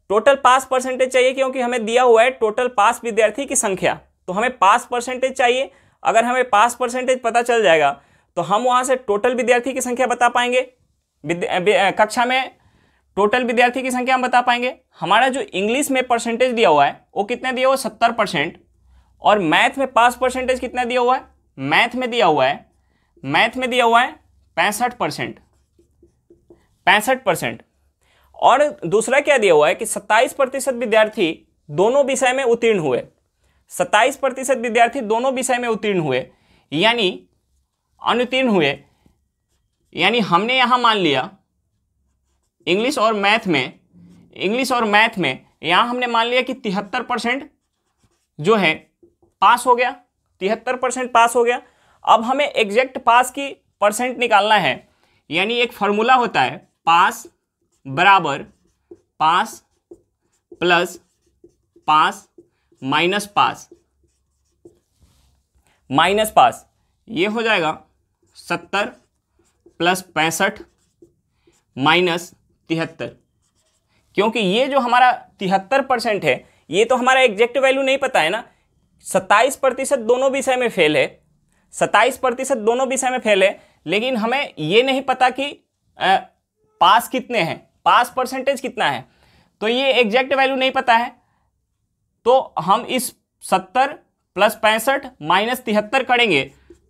टोटल पास परसेंटेज चाहिए, क्योंकि हमें दिया हुआ है टोटल पास विद्यार्थी की संख्या। तो हमें पास परसेंटेज चाहिए। अगर हमें पास परसेंटेज पता चल जाएगा तो हम वहां से टोटल विद्यार्थी की संख्या बता पाएंगे। कक्षा में टोटल विद्यार्थी की संख्या हम बता पाएंगे। हमारा जो इंग्लिश में परसेंटेज दिया हुआ है वो कितना दिया हुआ है? 70%। और मैथ में पास परसेंटेज कितना दिया हुआ है? मैथ में दिया हुआ है 65%। 65%। और दूसरा क्या दिया हुआ है कि 27% विद्यार्थी दोनों विषय में उत्तीर्ण हुए। 27% विद्यार्थी दोनों विषय में उत्तीर्ण हुए, यानी अनुत्तीर्ण हुए। यानी हमने यहां मान लिया इंग्लिश और मैथ में यहां हमने मान लिया कि 73% जो है पास हो गया। 73% पास हो गया। अब हमें एग्जैक्ट पास की परसेंट निकालना है, यानी एक फॉर्मूला होता है पास बराबर पास प्लस पास माइनस पास। ये हो जाएगा 70 प्लस 65 माइनस 73। क्योंकि ये जो हमारा 73% है ये तो हमारा एग्जैक्ट वैल्यू नहीं पता है ना। 27% दोनों विषय में फेल है, 27% दोनों विषय में फेल है, लेकिन हमें ये नहीं पता कि पास कितने हैं, पास परसेंटेज कितना है, तो ये एग्जैक्ट वैल्यू नहीं पता है। तो हम इस 70 + 65 - 73 करेंगे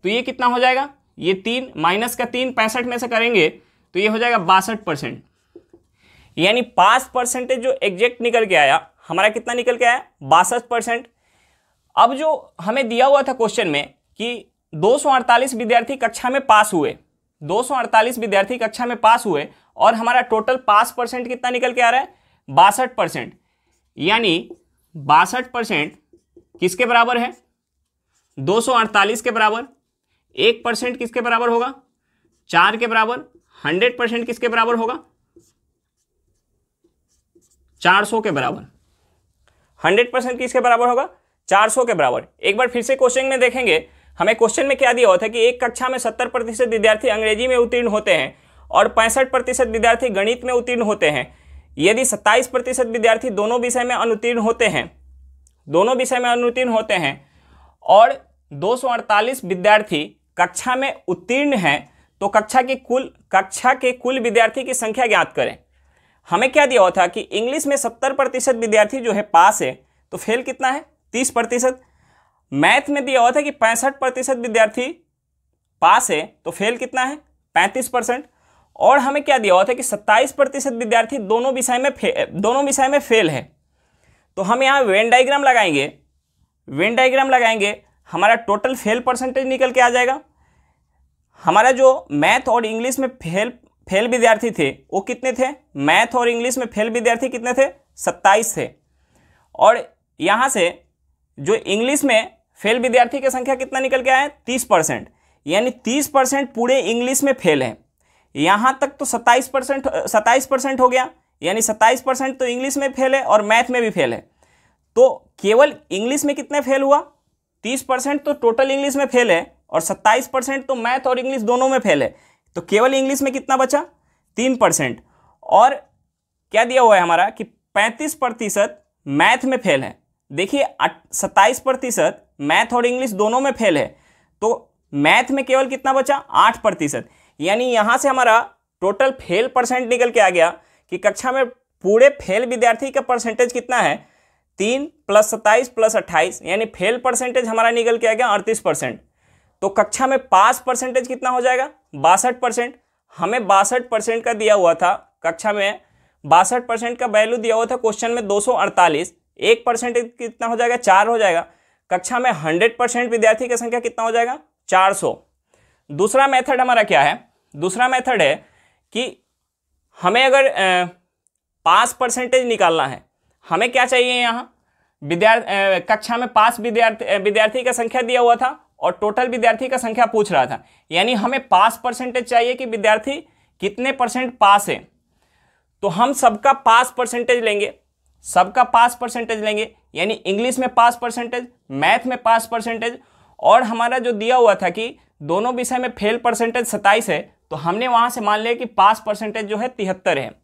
तो ये कितना हो जाएगा, ये 3 माइनस का 3 65 में से करेंगे तो ये हो जाएगा 62%। यानी पास परसेंटेज जो एग्जैक्ट निकल के आया हमारा कितना निकल के आया, 62%। अब जो हमें दिया हुआ था क्वेश्चन में कि 248 विद्यार्थी कक्षा में पास हुए, 248 विद्यार्थी कक्षा में पास हुए और हमारा टोटल पास परसेंट कितना निकल के आ रहा है, 62%। यानी 62% किसके बराबर है, 248 के बराबर। 1% किसके बराबर होगा, 4 के बराबर। 100% किसके बराबर होगा, 400 के बराबर। 100% किसके बराबर होगा, 400 के बराबर। एक बार फिर से क्वेश्चन में देखेंगे, हमें क्वेश्चन में क्या दिया हुआ था कि एक कक्षा में 70% विद्यार्थी अंग्रेजी में उत्तीर्ण होते हैं और 65% विद्यार्थी गणित में उत्तीर्ण होते हैं। यदि 27% विद्यार्थी दोनों विषय में अनुत्तीर्ण होते हैं, दोनों विषय में अनुत्तीर्ण होते हैं और 248 विद्यार्थी कक्षा में उत्तीर्ण हैं, तो कक्षा के कुल विद्यार्थी की संख्या ज्ञात करें। हमें क्या दिया हुआ था कि इंग्लिश में 70% विद्यार्थी जो है पास है, तो फेल कितना है, 30%। मैथ में दिया हुआ था कि 65% विद्यार्थी पास है, तो फेल कितना है, 35%। और हमें क्या दिया हुआ था कि 27% विद्यार्थी दोनों विषय में फेल है। तो हम यहाँ वेन डायग्राम लगाएंगे, वेन डायग्राम लगाएंगे, हमारा टोटल फेल परसेंटेज निकल के आ जाएगा। हमारा जो मैथ और इंग्लिश में फेल विद्यार्थी थे वो कितने थे, मैथ और इंग्लिश में फेल विद्यार्थी कितने थे, 27 थे। और यहाँ से जो इंग्लिश में फेल विद्यार्थी की संख्या कितना निकल के आया है, 30%। यानी 30% पूरे इंग्लिश में फेल है। यहाँ तक तो 27% हो गया, यानी 27% तो इंग्लिश में फेल है और मैथ में भी फेल है। तो केवल इंग्लिश में कितने फेल हुआ, 30% तो टोटल इंग्लिश में फेल है और 27% तो मैथ और इंग्लिश दोनों में फेल है। तो केवल इंग्लिश में कितना बचा, 3%। और क्या दिया हुआ है हमारा कि 35% मैथ में फेल है। देखिए 27% मैथ और इंग्लिश दोनों में फेल है, तो मैथ में केवल कितना बचा, 8%। यानी यहाँ से हमारा टोटल फेल परसेंट निकल के आ गया कि कक्षा में पूरे फेल विद्यार्थी का परसेंटेज कितना है, 3 + 27 + 28, यानी फेल परसेंटेज हमारा निकल के आ गया 38%। तो कक्षा में पास परसेंटेज कितना हो जाएगा, 62%। हमें 62% का दिया हुआ था, कक्षा में 62% का वैल्यू दिया हुआ था क्वेश्चन में 248। 1% कितना हो जाएगा, 4 हो जाएगा। कक्षा में 100% विद्यार्थी की संख्या कितना हो जाएगा, 400। दूसरा मेथड हमारा क्या है, दूसरा मेथड है कि हमें अगर पास परसेंटेज निकालना है, हमें क्या चाहिए, यहाँ कक्षा में पास विद्यार्थी का संख्या दिया हुआ था और टोटल विद्यार्थी का संख्या पूछ रहा था। यानी हमें पास परसेंटेज चाहिए कि विद्यार्थी कितने % पास है। तो हम सबका पास परसेंटेज लेंगे, सबका पास परसेंटेज लेंगे, यानी इंग्लिश में पास परसेंटेज, मैथ में पास परसेंटेज, और हमारा जो दिया हुआ था कि दोनों विषय में फेल परसेंटेज 27 है, तो हमने वहाँ से मान लिया कि पास परसेंटेज जो है 73 है।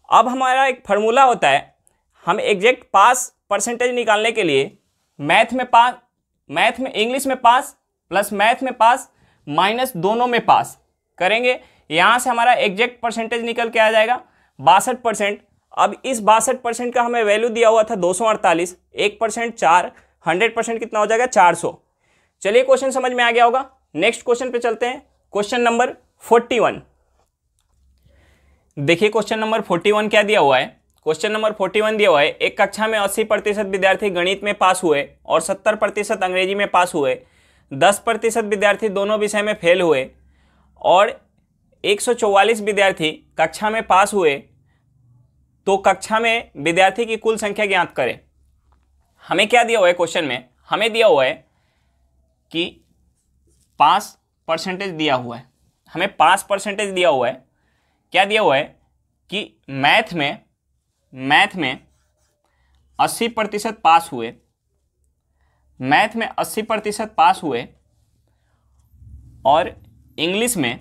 अब हमारा एक फार्मूला होता है, हम एग्जैक्ट पास परसेंटेज निकालने के लिए इंग्लिश में पास प्लस मैथ में पास माइनस दोनों में पास करेंगे। यहाँ से हमारा एग्जैक्ट परसेंटेज निकल के आ जाएगा 62%। अब इस 62% का हमें वैल्यू दिया हुआ था 248, 1% 4, 100% कितना हो जाएगा, 400। चलिए क्वेश्चन समझ में आ गया होगा। नेक्स्ट क्वेश्चन पे चलते हैं, क्वेश्चन नंबर 41। देखिए क्वेश्चन नंबर 41 क्या दिया हुआ है। क्वेश्चन नंबर 41 दिया हुआ है, एक कक्षा में 80% विद्यार्थी गणित में पास हुए और 70% अंग्रेजी में पास हुए, 10% विद्यार्थी दोनों विषय में फेल हुए और 144 विद्यार्थी कक्षा में पास हुए, तो कक्षा में विद्यार्थी की कुल संख्या ज्ञात करें। हमें क्या दिया हुआ है क्वेश्चन में, हमें दिया हुआ है कि पास परसेंटेज दिया हुआ है, हमें पास परसेंटेज दिया हुआ है। क्या दिया हुआ है कि मैथ में 80% पास हुए, मैथ में 80% पास हुए और इंग्लिश में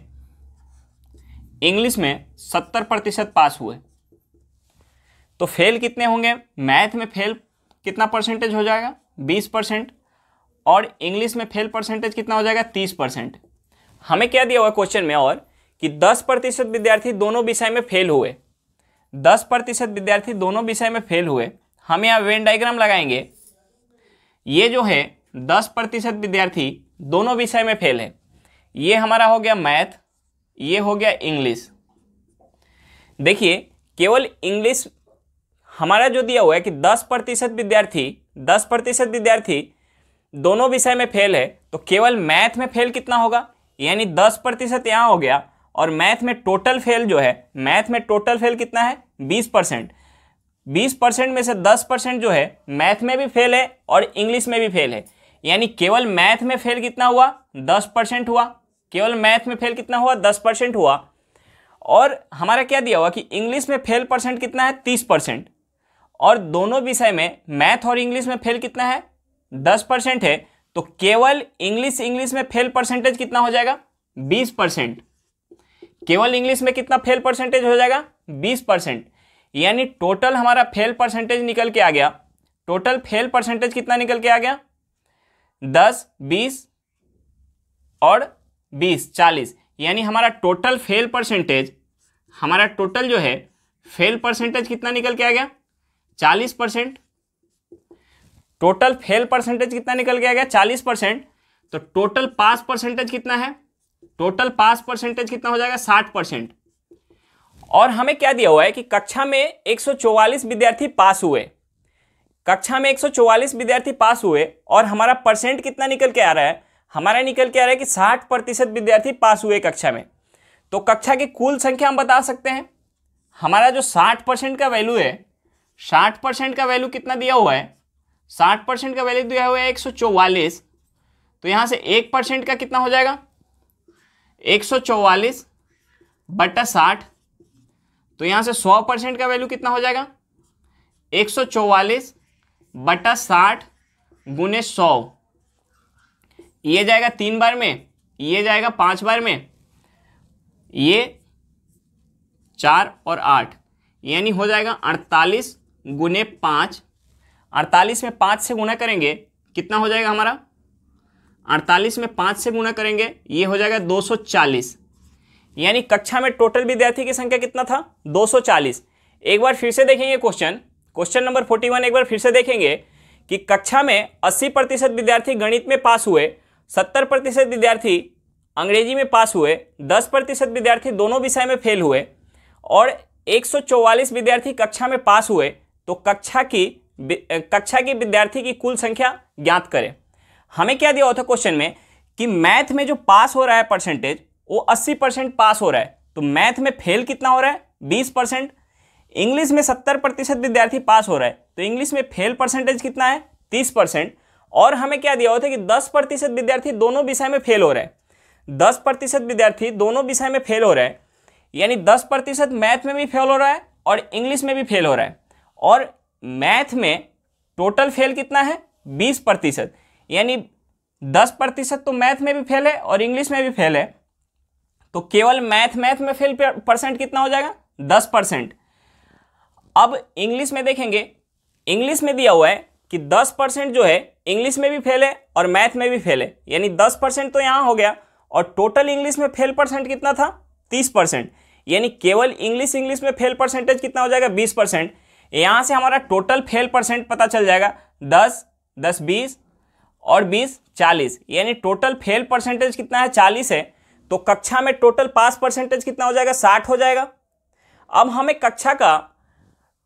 70% पास हुए, तो फेल कितने होंगे, मैथ में फेल कितना परसेंटेज हो जाएगा, 20%, और इंग्लिश में फेल परसेंटेज कितना हो जाएगा 30%। हमें क्या दिया हुआ क्वेश्चन में और कि 10% विद्यार्थी दोनों विषय में फेल हुए, 10% विद्यार्थी दोनों विषय में फेल हुए। हम यहाँ वेन डायग्राम लगाएंगे। ये जो है 10% विद्यार्थी दोनों विषय में फेल है, ये हमारा हो गया मैथ, ये हो गया इंग्लिश। देखिए केवल इंग्लिश हमारा जो दिया हुआ है कि 10% विद्यार्थी दोनों विषय में फेल है, तो केवल मैथ में फेल कितना होगा, यानी 10% यहाँ हो गया और मैथ में टोटल फेल जो है, मैथ में टोटल फेल कितना है 20%। 20% में से 10% जो है मैथ में भी फेल है और इंग्लिश में भी फेल है, यानी केवल मैथ में फेल कितना हुआ 10% हुआ, केवल मैथ में फेल कितना हुआ 10% हुआ। और हमारा क्या दिया हुआ कि इंग्लिश में फेल परसेंट कितना है 30%, और दोनों विषय में मैथ और इंग्लिश में फेल कितना है 10% है, तो केवल इंग्लिश में फेल परसेंटेज कितना हो जाएगा 20%। केवल इंग्लिश में कितना फेल परसेंटेज हो जाएगा 20%, यानी टोटल हमारा फेल परसेंटेज निकल के आ गया। टोटल फेल परसेंटेज कितना निकल के आ गया 10, 20 और 20, 40, यानी हमारा टोटल फेल परसेंटेज, हमारा टोटल जो है फेल परसेंटेज कितना निकल के आ गया 40%। टोटल फेल परसेंटेज कितना निकल के आ गया 40%। तो टोटल पास परसेंटेज कितना है, टोटल पास परसेंटेज कितना हो जाएगा 60%। और हमें क्या दिया हुआ है कि कक्षा में 144 विद्यार्थी पास हुए, कक्षा में 144 विद्यार्थी पास हुए और हमारा परसेंट कितना निकल के आ रहा है, हमारा निकल के आ रहा है कि 60% विद्यार्थी पास हुए कक्षा में। तो कक्षा की कुल संख्या हम बता सकते हैं। हमारा जो 60% का वैल्यू है, 60% का वैल्यू कितना दिया हुआ है, 60% का वैल्यू दिया हुआ है 144। तो यहाँ से 1% का कितना हो जाएगा 144 बटा 60। तो यहाँ से 100% का वैल्यू कितना हो जाएगा 144 बटा 60 गुने 100। ये जाएगा 3 बार में, ये जाएगा 5 बार में, ये 4 और 8, यानी हो जाएगा 48 गुने 5। 48 में 5 से गुना करेंगे कितना हो जाएगा हमारा, 48 में 5 से गुना करेंगे ये हो जाएगा 240, यानी कक्षा में टोटल विद्यार्थी की संख्या कितना था 240। एक बार फिर से देखेंगे क्वेश्चन नंबर 41 एक बार फिर से देखेंगे कि कक्षा में 80% विद्यार्थी गणित में पास हुए, 70% विद्यार्थी अंग्रेजी में पास हुए, 10% विद्यार्थी दोनों विषय में फेल हुए और 144 विद्यार्थी कक्षा में पास हुए। तो कक्षा की विद्यार्थी की कुल संख्या ज्ञात करें। हमें क्या दिया हुआ था क्वेश्चन में कि मैथ में जो पास हो रहा है परसेंटेज वो 80% पास हो रहा है, तो मैथ में फेल कितना हो रहा है 20%। इंग्लिश में 70% विद्यार्थी पास हो रहा है, तो इंग्लिश में फेल परसेंटेज कितना है 30%। और हमें क्या दिया हुआ था कि 10% विद्यार्थी दोनों विषय में फेल हो रहा है, 10% विद्यार्थी दोनों विषय में फेल हो रहा है, यानी 10% मैथ में भी फेल हो रहा है और इंग्लिश में भी फेल हो रहा है। और मैथ में टोटल फेल कितना है 20%, यानी 10% तो मैथ में भी फेल है और इंग्लिश में भी फेल है, तो केवल मैथ में फेल परसेंट कितना हो जाएगा 10%। अब इंग्लिश में देखेंगे, इंग्लिश में दिया हुआ है कि 10% जो है इंग्लिश में भी फेल है और मैथ में भी फेल है, यानी 10% तो यहाँ हो गया और टोटल इंग्लिश में फेल परसेंट कितना था 30%, यानी केवल इंग्लिश में फेल परसेंटेज कितना हो जाएगा 20%। यहाँ से हमारा टोटल फेल परसेंट पता चल जाएगा 10, 10, 20 और 20, 40, यानी टोटल फेल परसेंटेज कितना है 40 है। तो कक्षा में टोटल पास परसेंटेज कितना हो जाएगा 60 हो जाएगा। अब हमें कक्षा का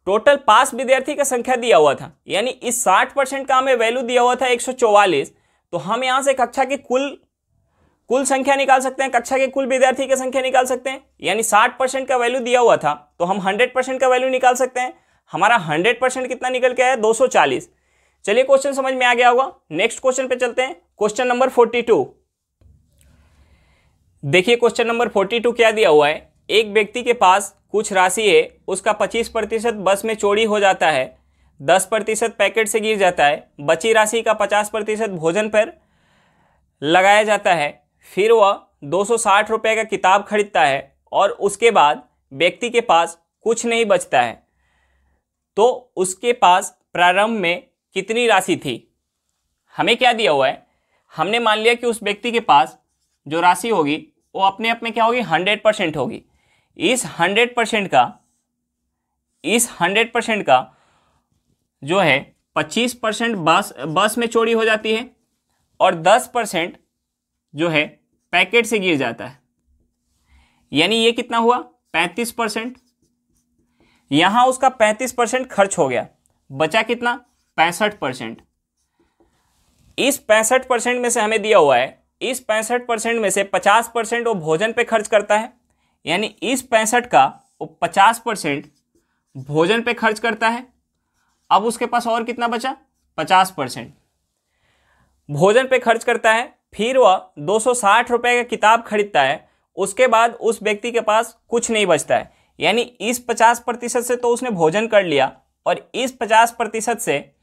टोटल पास विद्यार्थी का संख्या दिया हुआ था, यानी इस 60% का हमें वैल्यू दिया हुआ था 144, तो हम यहाँ से कक्षा की कुल संख्या निकाल सकते हैं, कक्षा के कुल विद्यार्थी की संख्या निकाल सकते हैं। यानी 60% का वैल्यू दिया हुआ था तो हम 100% का वैल्यू निकाल सकते हैं। हमारा 100% कितना निकल के आया 240। चलिए क्वेश्चन समझ में आ गया होगा। नेक्स्ट क्वेश्चन पे चलते हैं, क्वेश्चन नंबर 42। देखिए क्वेश्चन नंबर 42 क्या दिया हुआ है। एक व्यक्ति के पास कुछ राशि है, उसका 25% बस में चोरी हो जाता है, 10% पैकेट से गिर जाता है, बची राशि का 50% भोजन पर लगाया जाता है, फिर वह 260 रुपये का किताब खरीदता है और उसके बाद व्यक्ति के पास कुछ नहीं बचता है, तो उसके पास प्रारंभ में कितनी राशि थी। हमें क्या दिया हुआ है हमने मान लिया कि उस व्यक्ति के पास जो राशि होगी वो अपने आप में क्या होगी, 100% होगी। इस 100% का जो है 25% बस में चोरी हो जाती है और 10% जो है पैकेट से गिर जाता है, यानी ये कितना हुआ, 35%। यहां उसका 35% खर्च हो गया, बचा कितना, 65%। इस 65% में से हमें दिया हुआ है, इस 65% में से 50% वो भोजन पे खर्च करता है, यानी इस 65 का वो 50% भोजन पे खर्च करता है। अब उसके पास और कितना बचा, 50% भोजन पे खर्च करता है। फिर वह 260 रुपये का किताब खरीदता है। उसके बाद उस व्यक्ति के पास कुछ नहीं बचता है, यानी इस 50% से तो उसने भोजन कर लिया और इस 50% से,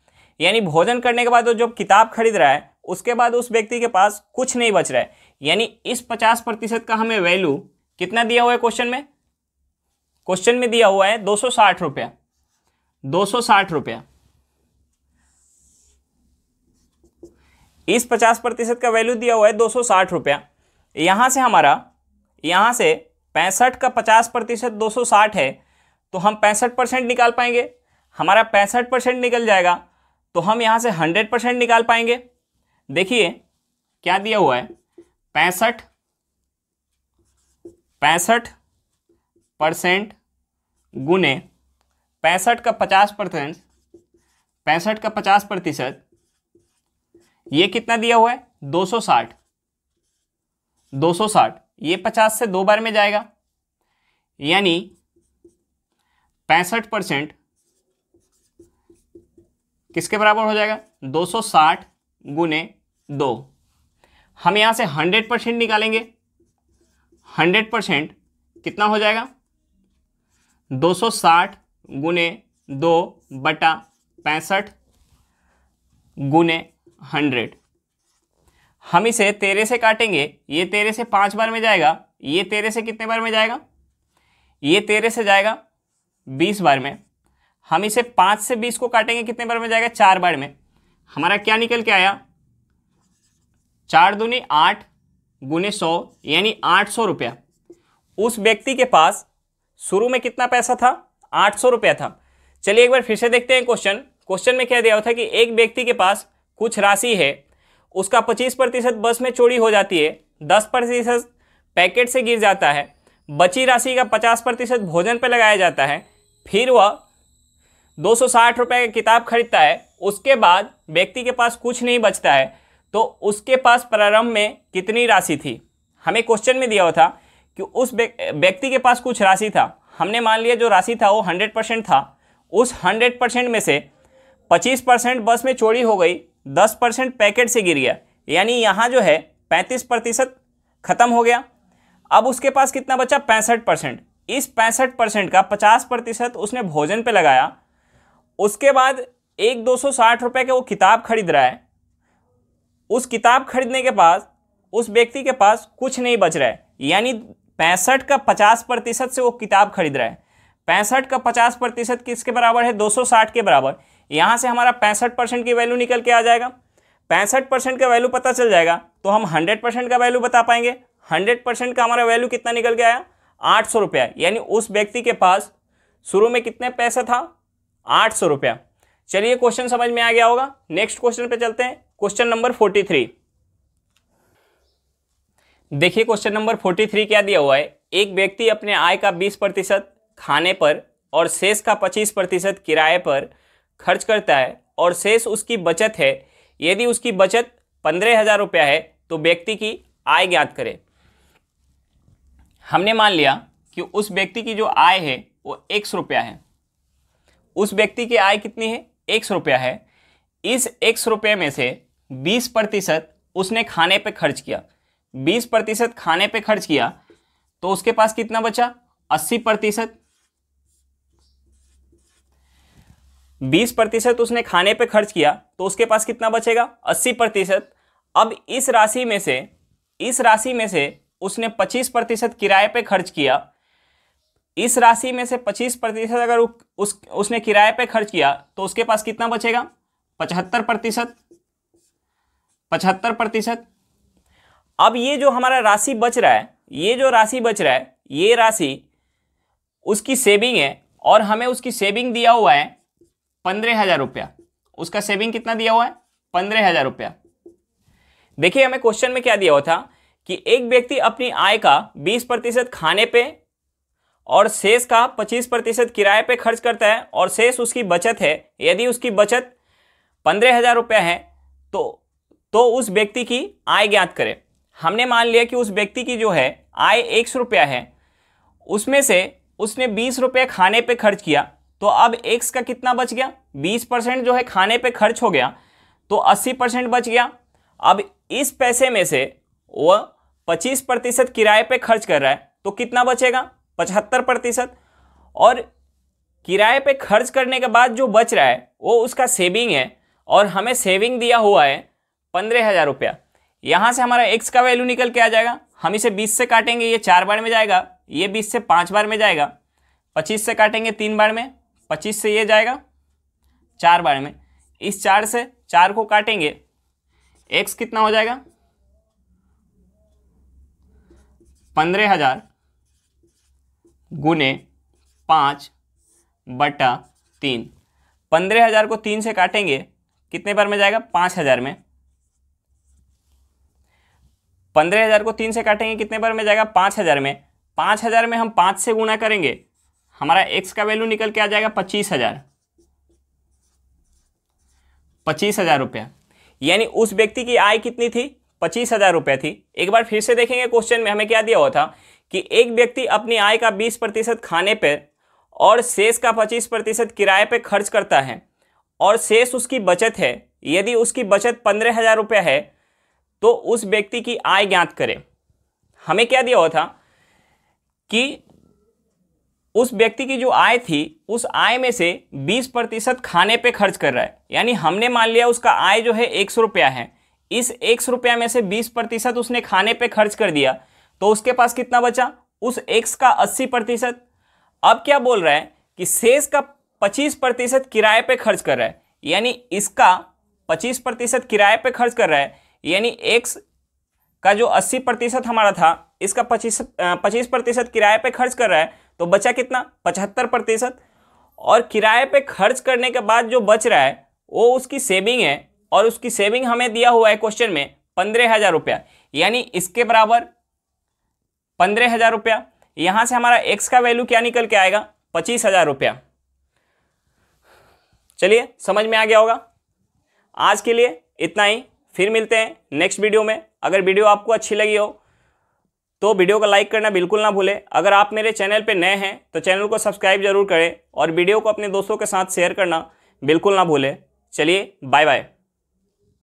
यानी भोजन करने के बाद वो जो किताब खरीद रहा है उसके बाद उस व्यक्ति के पास कुछ नहीं बच रहा है, यानी इस 50% का हमें वैल्यू कितना दिया हुआ है क्वेश्चन में दिया हुआ है 260 रुपया। 260 रुपया इस 50% का वैल्यू दिया हुआ है 260 रुपया। यहां से 65 का 50% 260 है, तो हम 65% निकाल पाएंगे। हमारा 65% निकल जाएगा तो हम यहां से 100% निकाल पाएंगे। देखिए क्या दिया हुआ है, 65% गुने 65 का 50%, ये कितना दिया हुआ है, 260। ये 50 से 2 बार में जाएगा, यानी 65% किसके बराबर हो जाएगा, 260 गुने 2। हम यहां से 100% निकालेंगे। 100% कितना हो जाएगा, 260 गुने 2 बटा 65 गुने 100। हम इसे 13 से काटेंगे, ये 13 से 5 बार में जाएगा, ये 13 से कितने बार में जाएगा, ये 13 से जाएगा 20 बार में। हम इसे 5 से 20 को काटेंगे, कितने बार में जाएगा, 4 बार में। हमारा क्या निकल के आया, 4 दूनी 8 गुने 100, यानी 800 रुपया। उस व्यक्ति के पास शुरू में कितना पैसा था, 800 रुपया था। चलिए एक बार फिर से देखते हैं क्वेश्चन में क्या दिया हुआ था कि एक व्यक्ति के पास कुछ राशि है, उसका 25% बस में चोरी हो जाती है, 10% पैकेट से गिर जाता है, बची राशि का 50% भोजन पर लगाया जाता है, फिर वह 260 रुपये का किताब खरीदता है। उसके बाद व्यक्ति के पास कुछ नहीं बचता है, तो उसके पास प्रारंभ में कितनी राशि थी। हमें क्वेश्चन में दिया हुआ था कि उस व्यक्ति के पास कुछ राशि था। हमने मान लिया जो राशि था वो 100% था। उस 100% में से 25% बस में चोरी हो गई, 10% पैकेट से गिर गया, यानी यहाँ जो है 35% खत्म हो गया। अब उसके पास कितना बचा, 65%। इस 65% का 50% उसने भोजन पे लगाया। उसके बाद 260 रुपये का वो किताब खरीद रहा है। उस किताब खरीदने के बाद उस व्यक्ति के पास कुछ नहीं बच रहा है, यानी 65 का 50% से वो किताब खरीद रहा है। 65 का 50% किसके बराबर है, 260 के बराबर। यहाँ से हमारा 65% की वैल्यू निकल के आ जाएगा। 65% का वैल्यू पता चल जाएगा तो हम 100% का वैल्यू बता पाएंगे। 100% का हमारा वैल्यू कितना निकल के आया, 800 रुपया, यानी उस व्यक्ति के पास शुरू में कितने पैसा था, 800 रुपया। चलिए क्वेश्चन समझ में आ गया होगा। नेक्स्ट क्वेश्चन पे चलते हैं, क्वेश्चन नंबर 43। देखिए क्वेश्चन नंबर 43 क्या दिया हुआ है। एक व्यक्ति अपने आय का 20% खाने पर और शेष का 25% किराए पर खर्च करता है और शेष उसकी बचत है। यदि उसकी बचत 15,000 रुपया है तो व्यक्ति की आय ज्ञात करें। हमने मान लिया कि उस व्यक्ति की जो आय है वो 100 रुपया है। उस व्यक्ति की आय कितनी है, 100 रुपया है। इस 100 रुपये में से 20% उसने खाने पे खर्च किया। 20% खाने पे खर्च किया तो उसके पास कितना बचा, 80%। 20% उसने खाने पे खर्च किया तो उसके पास कितना बचेगा, 80%। अब इस राशि में से उसने 25% किराए पे खर्च किया। इस राशि में से 25% अगर उसने किराए पे खर्च किया तो उसके पास कितना बचेगा, 75%। 75%। अब ये जो हमारा राशि बच रहा है, ये जो राशि बच रहा है, ये राशि उसकी सेविंग है और हमें उसकी सेविंग दिया हुआ है 15,000 रुपया। उसका सेविंग कितना दिया हुआ है? 15,000 रुपया। देखिए हमें क्वेश्चन में क्या दिया हुआ था कि एक व्यक्ति अपनी आय का 20% खाने पे और शेष का 25% किराए पे खर्च करता है और शेष उसकी बचत है। यदि उसकी बचत 15,000 रुपया है तो उस व्यक्ति की आय ज्ञात करें। हमने मान लिया कि उस व्यक्ति की जो है आय 100 रुपया है, उसमें से उसने 20 रुपये खाने पे खर्च किया, तो अब x का कितना बच गया? 20% जो है खाने पे खर्च हो गया, तो 80% बच गया। अब इस पैसे में से वह 25% किराए पे खर्च कर रहा है, तो कितना बचेगा? 75%। और किराए पे खर्च करने के बाद जो बच रहा है वो उसका सेविंग है और हमें सेविंग दिया हुआ है 15,000 रुपया। यहाँ से हमारा x का वैल्यू निकल के आ जाएगा। हम इसे 20 से काटेंगे, ये 4 बार में जाएगा, ये 20 से 5 बार में जाएगा, 25 से काटेंगे 3 बार में, 25 से ये जाएगा 4 बार में, इस 4 से 4 को काटेंगे, x कितना हो जाएगा? 15,000 गुने 5/3। 15,000 को 3 से काटेंगे, कितने बार में जाएगा? 5,000 में। 15,000 को 3 से काटेंगे, कितने बार में जाएगा? 5,000 में। 5,000 में हम 5 से गुना करेंगे, हमारा x का वैल्यू निकल के आ जाएगा 25,000। 25,000 रुपया। यानी उस व्यक्ति की आय कितनी थी? 25,000 रुपया थी। एक बार फिर से देखेंगे क्वेश्चन में हमें क्या दिया हुआ था कि एक व्यक्ति अपनी आय का 20% खाने पर और शेष का 25% किराए पे खर्च करता है और शेष उसकी बचत है। यदि उसकी बचत 15,000 रुपया है तो उस व्यक्ति की आय ज्ञात करें। हमें क्या दिया हुआ था कि उस व्यक्ति की जो आय थी, उस आय में से 20% खाने पे खर्च कर रहा है। यानी हमने मान लिया उसका आय जो है 100 रुपया है, इस 100 रुपया में से 20% उसने खाने पे खर्च कर दिया, तो उसके पास कितना बचा? उस x का 80%। अब क्या बोल रहा है कि शेष का 25% किराए पे खर्च कर रहा है, यानी इसका 25% किराए पे खर्च कर रहा है, यानी x का जो 80% हमारा था, इसका 25% किराए पे खर्च कर रहा है, तो बचा कितना? 75%। और किराए पे खर्च करने के बाद जो बच रहा है वो उसकी सेविंग है और उसकी सेविंग हमें दिया हुआ है क्वेश्चन में 15,000 रुपया, यानी इसके बराबर 15,000 रुपया। यहां से हमारा x का वैल्यू क्या निकल के आएगा? 25,000 रुपया। चलिए समझ में आ गया होगा। आज के लिए इतना ही, फिर मिलते हैं नेक्स्ट वीडियो में। अगर वीडियो आपको अच्छी लगी हो तो वीडियो को लाइक करना बिल्कुल ना भूलें। अगर आप मेरे चैनल पे नए हैं तो चैनल को सब्सक्राइब जरूर करें और वीडियो को अपने दोस्तों के साथ शेयर करना बिल्कुल ना भूलें। चलिए बाय बाय।